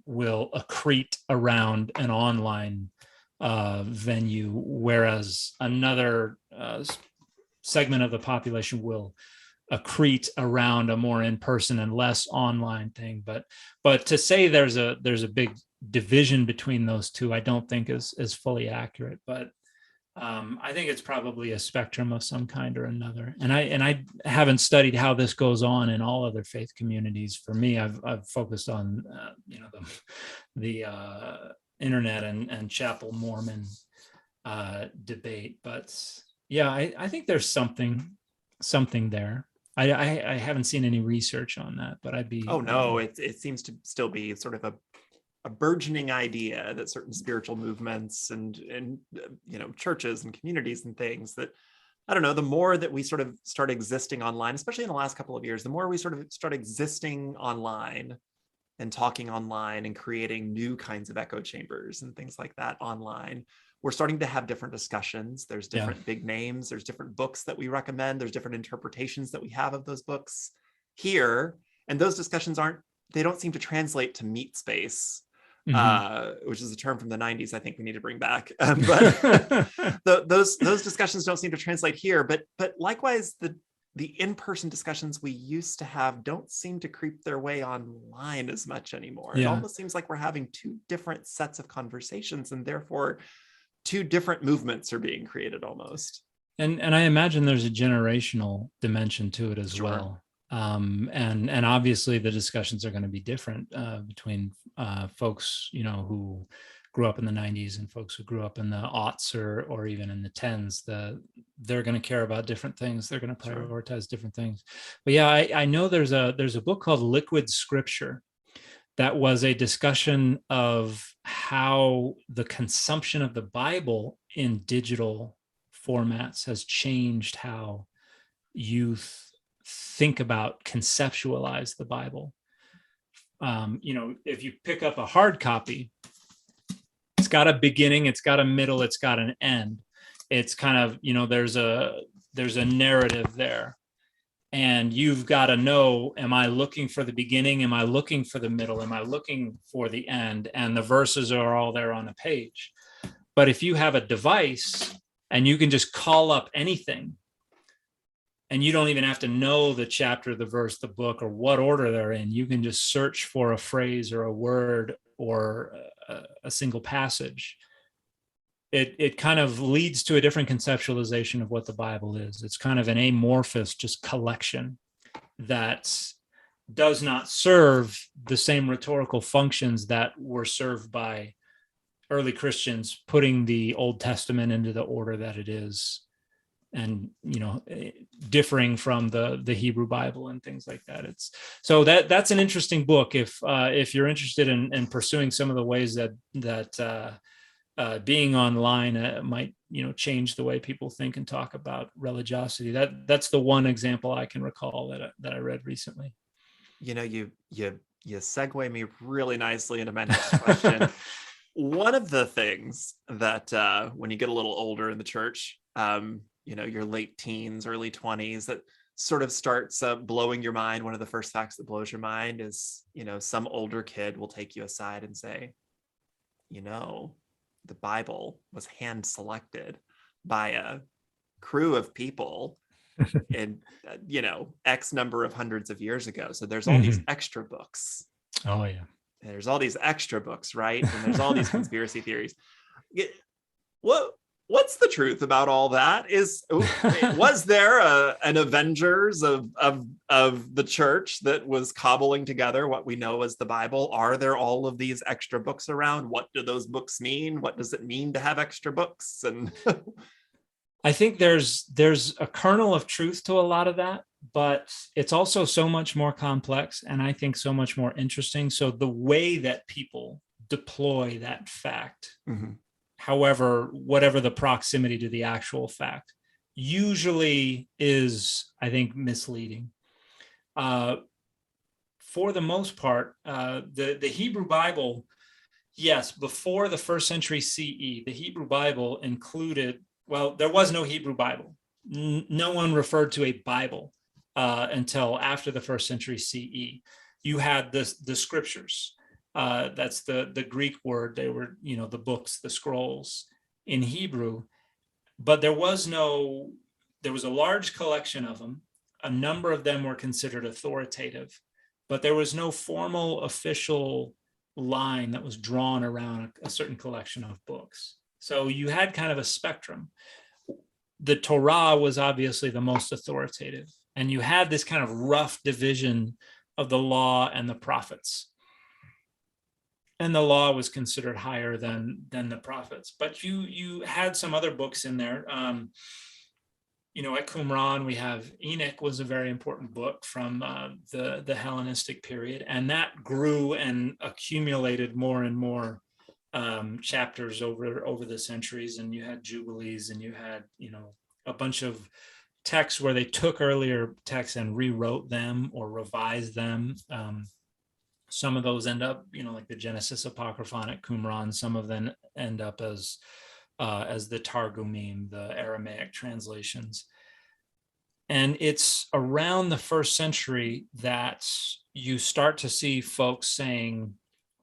will accrete around an online venue, whereas another segment of the population will accrete around a more in-person and less online thing. But to say there's a big division between those two, I don't think is fully accurate. But I think it's probably a spectrum of some kind or another. And I haven't studied how this goes on in all other faith communities. For me, I've focused on the internet and chapel Mormon debate. But yeah, I think there's something there. I haven't seen any research on that, but I'd be. Oh no, it seems to still be sort of a burgeoning idea that certain spiritual movements and churches and communities and things that, I don't know, the more that we sort of start existing online, especially in the last couple of years, the more we sort of start existing online and talking online and creating new kinds of echo chambers and things like that online, we're starting to have different discussions. There's different big names. There's different books that we recommend. There's different interpretations that we have of those books here. And those discussions they don't seem to translate to meat space, which is a term from the 90s I think we need to bring back. But those discussions don't seem to translate here. But likewise, the in-person discussions we used to have don't seem to creep their way online as much anymore. It almost seems like we're having two different sets of conversations, and therefore two different movements are being created almost. And I imagine there's a generational dimension to it as well. And obviously the discussions are going to be different between folks, who grew up in the 90s and folks who grew up in the aughts or even in the 10s. They're going to care about different things. They're going to prioritize different things. But yeah, I know there's a book called Liquid Scripture that was a discussion of how the consumption of the Bible in digital formats has changed how youth think about, conceptualize the Bible. If you pick up a hard copy, it's got a beginning, it's got a middle, it's got an end. It's kind of, there's a narrative there. And you've got to know, am I looking for the beginning? Am I looking for the middle? Am I looking for the end? And the verses are all there on a page. But if you have a device and you can just call up anything, and you don't even have to know the chapter, the verse, the book, or what order they're in, you can just search for a phrase or a word or a single passage. It kind of leads to a different conceptualization of what the Bible is. It's kind of an amorphous just collection that does not serve the same rhetorical functions that were served by early Christians, putting the Old Testament into the order that it is, and differing from the Hebrew Bible and things like that. That's an interesting book if you're interested in pursuing some of the ways that being online might change the way people think and talk about religiosity. That's the one example I can recall that I read recently. You segue me really nicely into my next question. One of the things that when you get a little older in the church, your late teens, early 20s, that sort of starts blowing your mind. One of the first facts that blows your mind is, some older kid will take you aside and say, the Bible was hand selected by a crew of people in, X number of hundreds of years ago. So there's all these extra books. Oh yeah. There's all these extra books, right? And there's all these conspiracy theories. What's the truth about all that? Was there an Avengers of the church that was cobbling together what we know as the Bible? Are there all of these extra books around? What do those books mean? What does it mean to have extra books? And I think there's a kernel of truth to a lot of that, but it's also so much more complex, and I think so much more interesting. So the way that people deploy that fact, however, whatever the proximity to the actual fact, usually is, I think, misleading. For the most part, the Hebrew Bible, yes, before the first century CE, the Hebrew Bible included, well, there was no Hebrew Bible. No one referred to a Bible until after the first century CE. You had the scriptures. That's the Greek word. They were, the books, the scrolls in Hebrew, but there was a large collection of them. A number of them were considered authoritative, but there was no formal official line that was drawn around a certain collection of books. So you had kind of a spectrum. The Torah was obviously the most authoritative, and you had this kind of rough division of the law and the prophets. And the law was considered higher than the prophets. But you had some other books in there. At Qumran, we have Enoch was a very important book from the Hellenistic period, and that grew and accumulated more and more chapters over the centuries. And you had Jubilees, and you had a bunch of texts where they took earlier texts and rewrote them or revised them. Some of those end up, like the Genesis Apocryphon at Qumran. Some of them end up as the Targumim, the Aramaic translations. And it's around the first century that you start to see folks saying,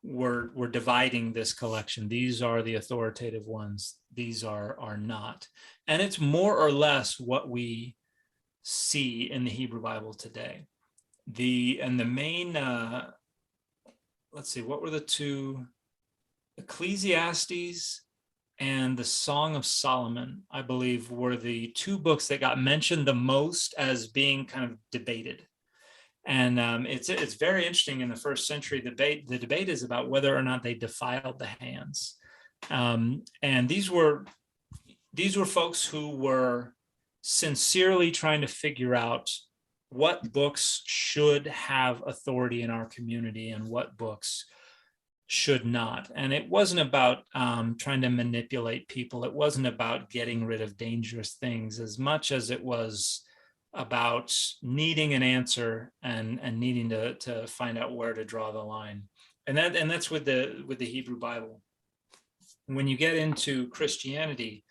we're dividing this collection. These are the authoritative ones. These are not. And it's more or less what we see in the Hebrew Bible today. The main, let's see, what were the two? Ecclesiastes and the Song of Solomon, I believe, were the two books that got mentioned the most as being kind of debated. And it's very interesting. In the first century, the debate is about whether or not they defiled the hands. And these were folks who were sincerely trying to figure out what books should have authority in our community and what books should not. And it wasn't about trying to manipulate people. It wasn't about getting rid of dangerous things as much as it was about needing an answer and needing to find out where to draw the line. And that's with the Hebrew Bible. When you get into Christianity,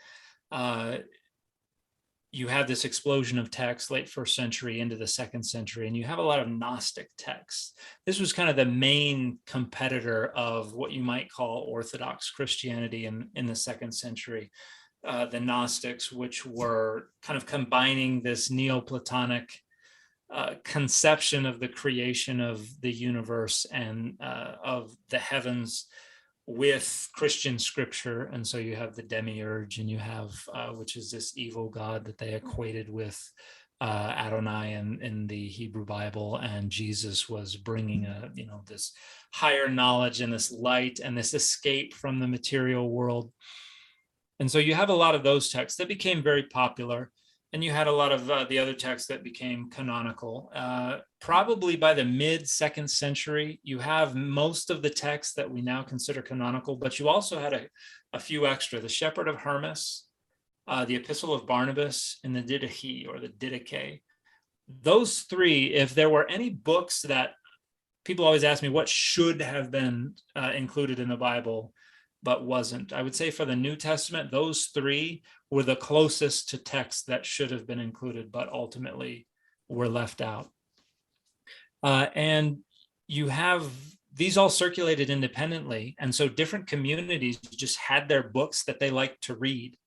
you have this explosion of text, late first century into the second century, and you have a lot of Gnostic texts. This was kind of the main competitor of what you might call Orthodox Christianity in the second century. The Gnostics, which were kind of combining this Neoplatonic conception of the creation of the universe and of the heavens with Christian scripture. And so you have the demiurge, and you have, which is this evil god that they equated with Adonai in the Hebrew Bible. And Jesus was bringing this higher knowledge and this light and this escape from the material world. And so you have a lot of those texts that became very popular. And you had a lot of the other texts that became canonical. Probably by the mid-second century, you have most of the texts that we now consider canonical, but you also had a few extra. The Shepherd of Hermas, the Epistle of Barnabas, and the Didache or the Didache. Those three, if there were any books that people always ask me what should have been included in the Bible, but wasn't. I would say for the New Testament, those three were the closest to texts that should have been included, but ultimately were left out. And you have these all circulated independently. And so different communities just had their books that they liked to read.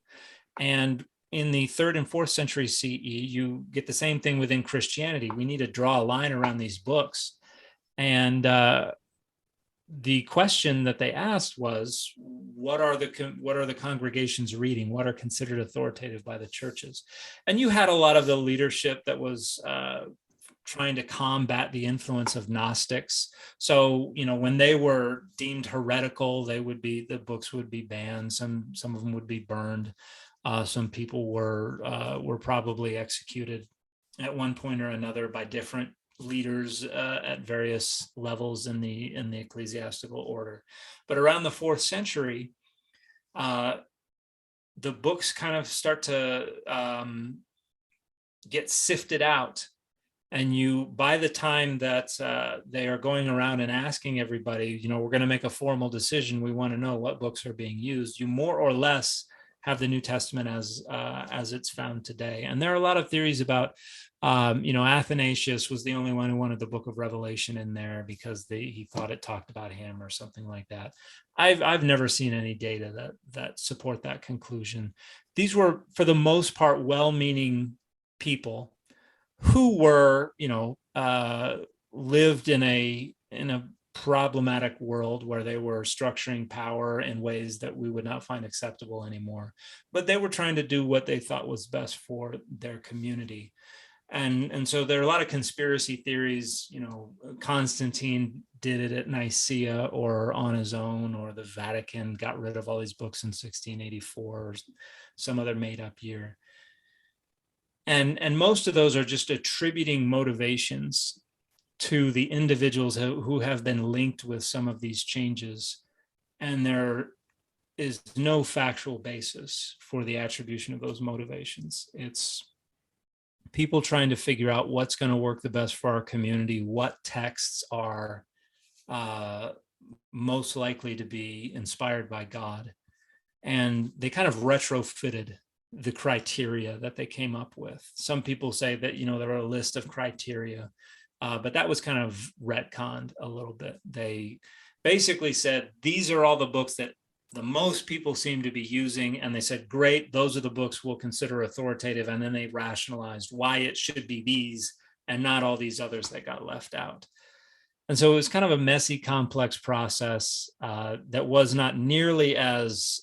And in the 3rd and 4th century CE, you get the same thing within Christianity. We need to draw a line around these books. And the question that they asked was, what are the congregations reading? What are considered authoritative by the churches? And you had a lot of the leadership that was trying to combat the influence of Gnostics. So, when they were deemed heretical, the books would be banned. Some of them would be burned. Some people were probably executed at one point or another by different leaders at various levels in the ecclesiastical order. But around the 4th century, the books kind of start to get sifted out. And by the time that they are going around and asking everybody, we're going to make a formal decision, we want to know what books are being used, you more or less have the New Testament as it's found today. And there are a lot of theories about, Athanasius was the only one who wanted the Book of Revelation in there because he thought it talked about him or something like that. I've never seen any data that support that conclusion. These were, for the most part, well-meaning people who were, lived in a problematic world where they were structuring power in ways that we would not find acceptable anymore. But they were trying to do what they thought was best for their community. And so there are a lot of conspiracy theories. Constantine did it at Nicaea or on his own, or the Vatican got rid of all these books in 1684 or some other made up year. And most of those are just attributing motivations to the individuals who have been linked with some of these changes. And there is no factual basis for the attribution of those motivations. It's people trying to figure out what's going to work the best for our community, what texts are most likely to be inspired by God. And they kind of retrofitted the criteria that they came up with. Some people say that, there are a list of criteria, but that was kind of retconned a little bit. They basically said, these are all the books that the most people seem to be using. And they said, great, those are the books we'll consider authoritative. And then they rationalized why it should be these and not all these others that got left out. And so it was kind of a messy, complex process that was not nearly as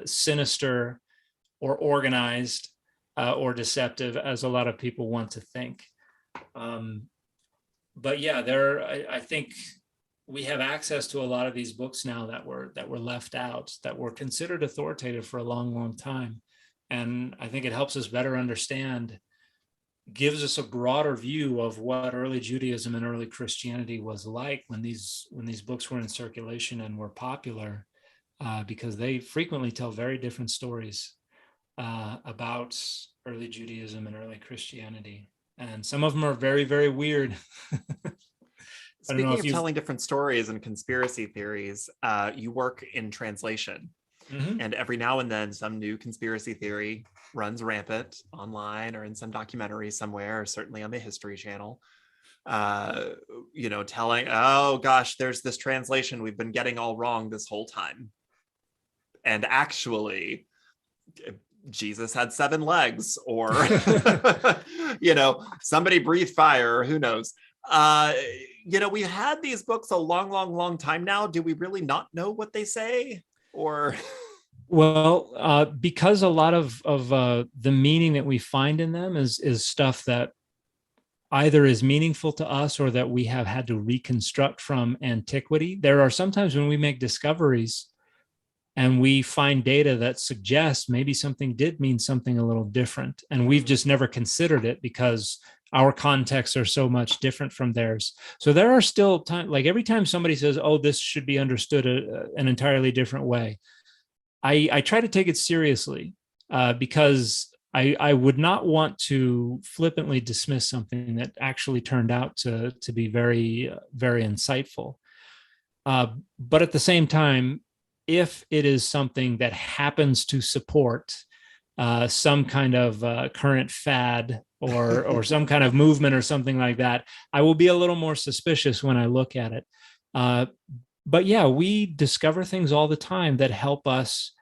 sinister or organized or deceptive as a lot of people want to think. But yeah, I think we have access to a lot of these books now that were left out, that were considered authoritative for a long, long time. And I think it helps us better understand, gives us a broader view of what early Judaism and early Christianity was like when these books were in circulation and were popular, because they frequently tell very different stories about early Judaism and early Christianity. And some of them are very, very weird. Speaking of telling different stories and conspiracy theories, you work in translation. Mm-hmm. And every now and then some new conspiracy theory runs rampant online or in some documentary somewhere, or certainly on the History Channel, telling, oh gosh, there's this translation we've been getting all wrong this whole time. And actually, Jesus had 7 legs, or, somebody breathed fire, or who knows. We've had these books a long, long, long time now. Do we really not know what they say? Or well, because a lot of the meaning that we find in them is stuff that either is meaningful to us or that we have had to reconstruct from antiquity. There are sometimes when we make discoveries and we find data that suggests maybe something did mean something a little different, and we've just never considered it because our contexts are so much different from theirs. So there are still times, like every time somebody says, oh, this should be understood an entirely different way, I try to take it seriously, because I would not want to flippantly dismiss something that actually turned out to be very, very insightful. But at the same time, if it is something that happens to support some kind of current fad or some kind of movement or something like that, I will be a little more suspicious when I look at it. But yeah, we discover things all the time that help us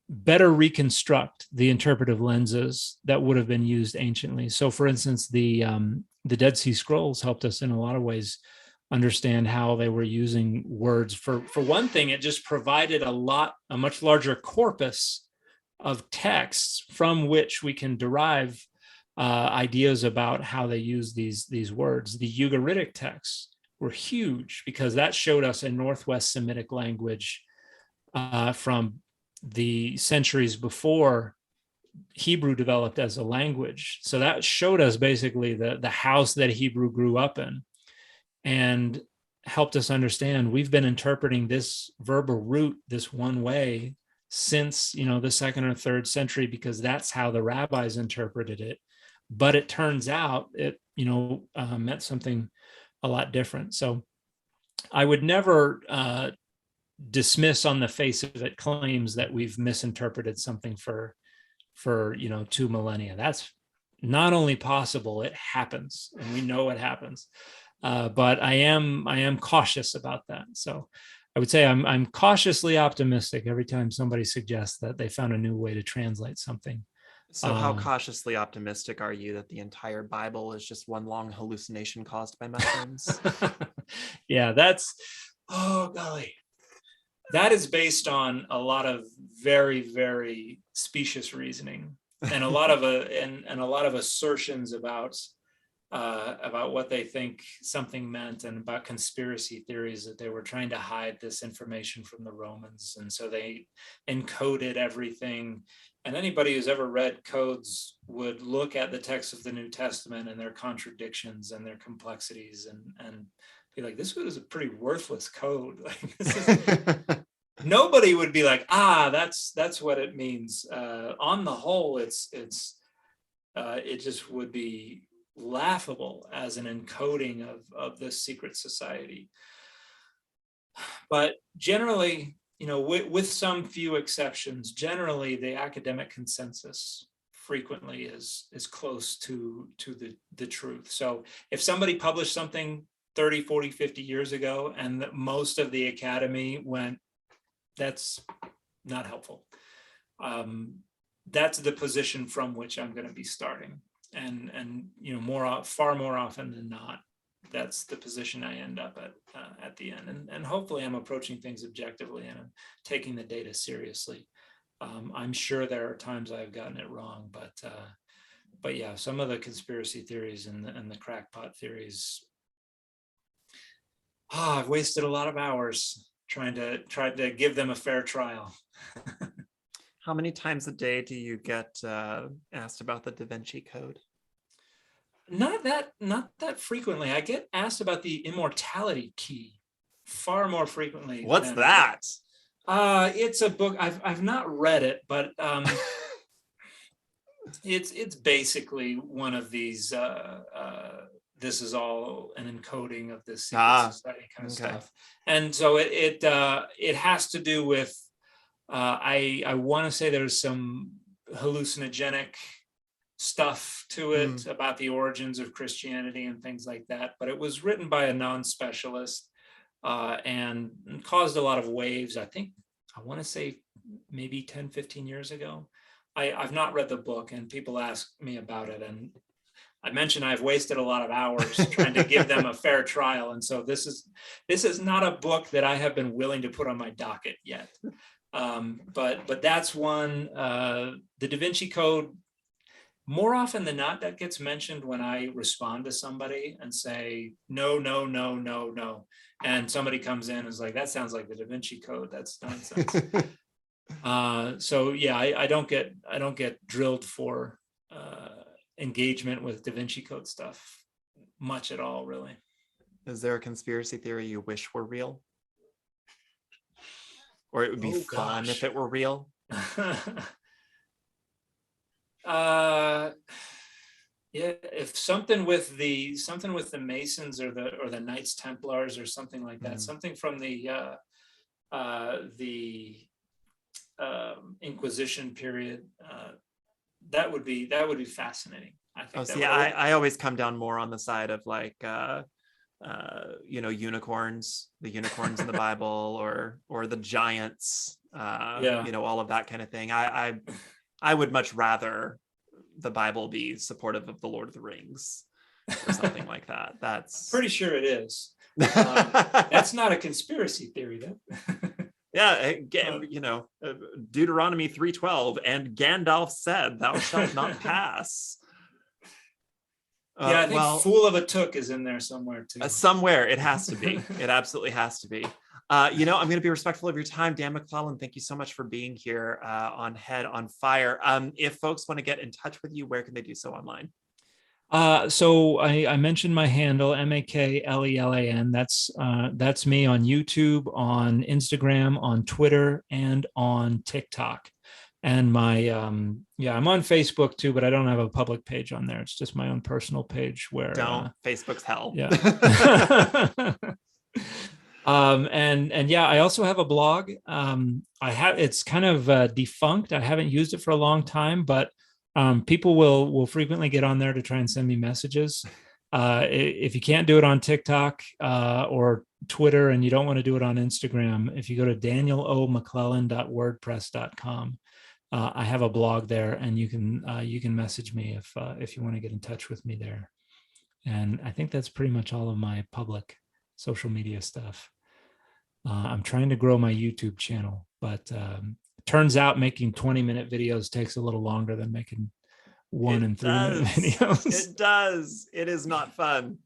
better reconstruct the interpretive lenses that would have been used anciently. So for instance, the Dead Sea Scrolls helped us in a lot of ways understand how they were using words. For one thing, it just provided a much larger corpus of texts from which we can derive ideas about how they use these words. The Ugaritic texts were huge because that showed us a Northwest Semitic language from the centuries before Hebrew developed as a language. So that showed us basically the house that Hebrew grew up in, and helped us understand we've been interpreting this verb or root this one way since the 2nd or 3rd century because that's how the rabbis interpreted it. But it turns out it meant something a lot different. So I would never dismiss on the face of it claims that we've misinterpreted something for 2 millennia. That's not only possible, it happens, and we know it happens. But I am cautious about that. So I would say I'm cautiously optimistic every time somebody suggests that they found a new way to translate something. So how cautiously optimistic are you that the entire Bible is just one long hallucination caused by mushrooms? Yeah, oh golly. That is based on a lot of very, very specious reasoning and a lot of assertions about what they think something meant, and about conspiracy theories that they were trying to hide this information from the Romans, and so they encoded everything. And anybody who's ever read codes would look at the text of the New Testament and their contradictions and their complexities, and be like, this was a pretty worthless code. Like, this is, nobody would be like, that's what it means. On the whole, it just would be laughable as an encoding of this secret society. But generally, with some few exceptions, generally the academic consensus frequently is close to the truth. So if somebody published something 30, 40, 50 years ago, and most of the academy went, that's not helpful. That's the position from which I'm going to be starting. And far more often than not, that's the position I end up at the end. And hopefully I'm approaching things objectively and I'm taking the data seriously. I'm sure there are times I've gotten it wrong, but yeah, some of the conspiracy theories and the crackpot theories, I've wasted a lot of hours trying to give them a fair trial. How many times a day do you get asked about the Da Vinci Code? Not that frequently. I get asked about the immortality key far more frequently. What's that? It's a book. I've not read it, but it's basically one of these. This is all an encoding of this secret society kind of stuff, and so it has to do with. I want to say there's some hallucinogenic stuff to it about the origins of Christianity and things like that, but it was written by a non-specialist and caused a lot of waves. I want to say maybe 10, 15 years ago. I've not read the book, and people ask me about it, and I mentioned I've wasted a lot of hours trying to give them a fair trial, and so this is not a book that I have been willing to put on my docket yet. But that's one. The Da Vinci Code, more often than not, that gets mentioned when I respond to somebody and say no, and somebody comes in and is like, that sounds like the Da Vinci Code. That's nonsense. So yeah, I don't get drilled for engagement with Da Vinci Code stuff much at all, really. Is there a conspiracy theory you wish were real? Or it would be fun if it were real? Yeah, if something with the Masons or the Knights Templars or something like that, something from the Inquisition period, that would be fascinating. I think. I always come down more on the side of like unicorns, the unicorns in the Bible, or the giants, all of that kind of thing. I would much rather the Bible be supportive of the Lord of the Rings or something like that. That's pretty sure it is. That's not a conspiracy theory, though. Yeah, Deuteronomy 3:12, and Gandalf said, "Thou shalt not pass." I think "fool of a took" is in there somewhere too. Somewhere it has to be. It absolutely has to be. I'm going to be respectful of your time, Dan McClellan. Thank you so much for being here on Head on Fire. If folks want to get in touch with you, where can they do so online? So I mentioned my handle, McLellan. That's me on YouTube, on Instagram, on Twitter, and on TikTok. And my I'm on Facebook too, but I don't have a public page on there. It's just my own personal page where Facebook's hell. Yeah. And yeah, I also have a blog. It's kind of defunct. I haven't used it for a long time, but people will frequently get on there to try and send me messages. If you can't do it on TikTok or Twitter, and you don't want to do it on Instagram, if you go to danielomcclellan.wordpress.com, I have a blog there, and you can message me if you want to get in touch with me there. And I think that's pretty much all of my public social media stuff. I'm trying to grow my YouTube channel, but turns out making 20-minute videos takes a little longer than making 1 and 3-minute videos. It does. It is not fun.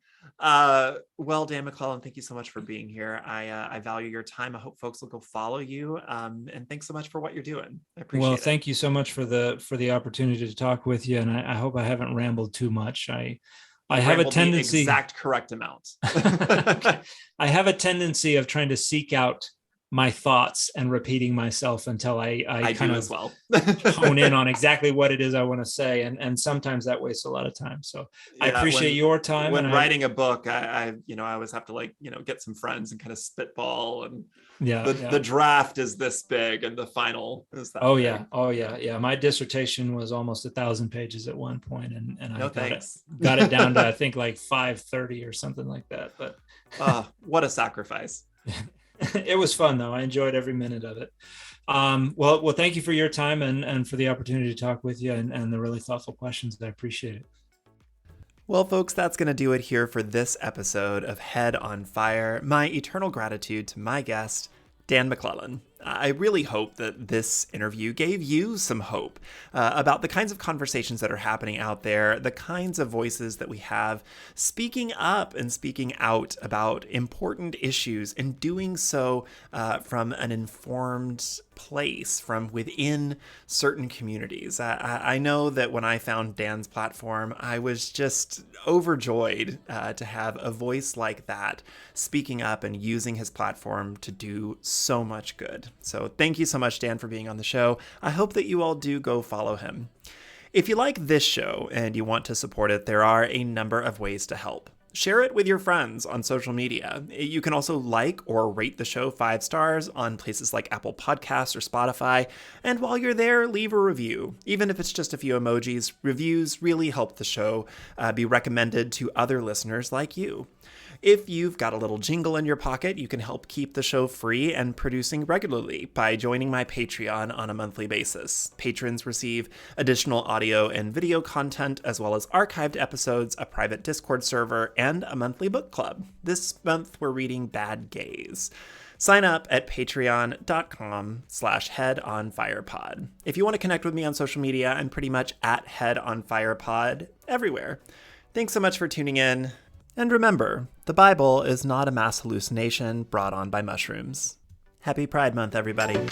Well, Dan McClellan, thank you so much for being here. I value your time. I hope folks will go follow you. And thanks so much for what you're doing. I appreciate it. Well, thank you so much for the opportunity to talk with you. And I hope I haven't rambled too much. I have a tendency, the exact correct amount. I have a tendency of trying to seek out my thoughts and repeating myself until I kind of as well. hone in on exactly what it is I want to say. And sometimes that wastes a lot of time. So yeah, I appreciate your time. When writing a book, I always have to get some friends and kind of spitball, and the draft is this big and the final is that big. Yeah. My dissertation was almost 1,000 pages at one point, and I got it down to I think like 530 or something like that. But what a sacrifice. It was fun though. I enjoyed every minute of it. Well, thank you for your time and for the opportunity to talk with you and the really thoughtful questions. I appreciate it. Well, folks, that's going to do it here for this episode of Head on Fire. My eternal gratitude to my guest, Dan McClellan. I really hope that this interview gave you some hope about the kinds of conversations that are happening out there, the kinds of voices that we have speaking up and speaking out about important issues, and doing so from an informed place, from within certain communities. I know that when I found Dan's platform, I was just overjoyed to have a voice like that speaking up and using his platform to do so much good. So thank you so much, Dan, for being on the show. I hope that you all do go follow him. If you like this show and you want to support it, there are a number of ways to help. Share it with your friends on social media. You can also like or rate the show 5 stars on places like Apple Podcasts or Spotify. And while you're there, leave a review. Even if it's just a few emojis, reviews really help the show be recommended to other listeners like you. If you've got a little jingle in your pocket, you can help keep the show free and producing regularly by joining my Patreon on a monthly basis. Patrons receive additional audio and video content, as well as archived episodes, a private Discord server, and a monthly book club. This month, we're reading Bad Gays. Sign up at patreon.com/headonfirepod. If you want to connect with me on social media, I'm pretty much at headonfirepod everywhere. Thanks so much for tuning in. And remember, the Bible is not a mass hallucination brought on by mushrooms. Happy Pride Month, everybody.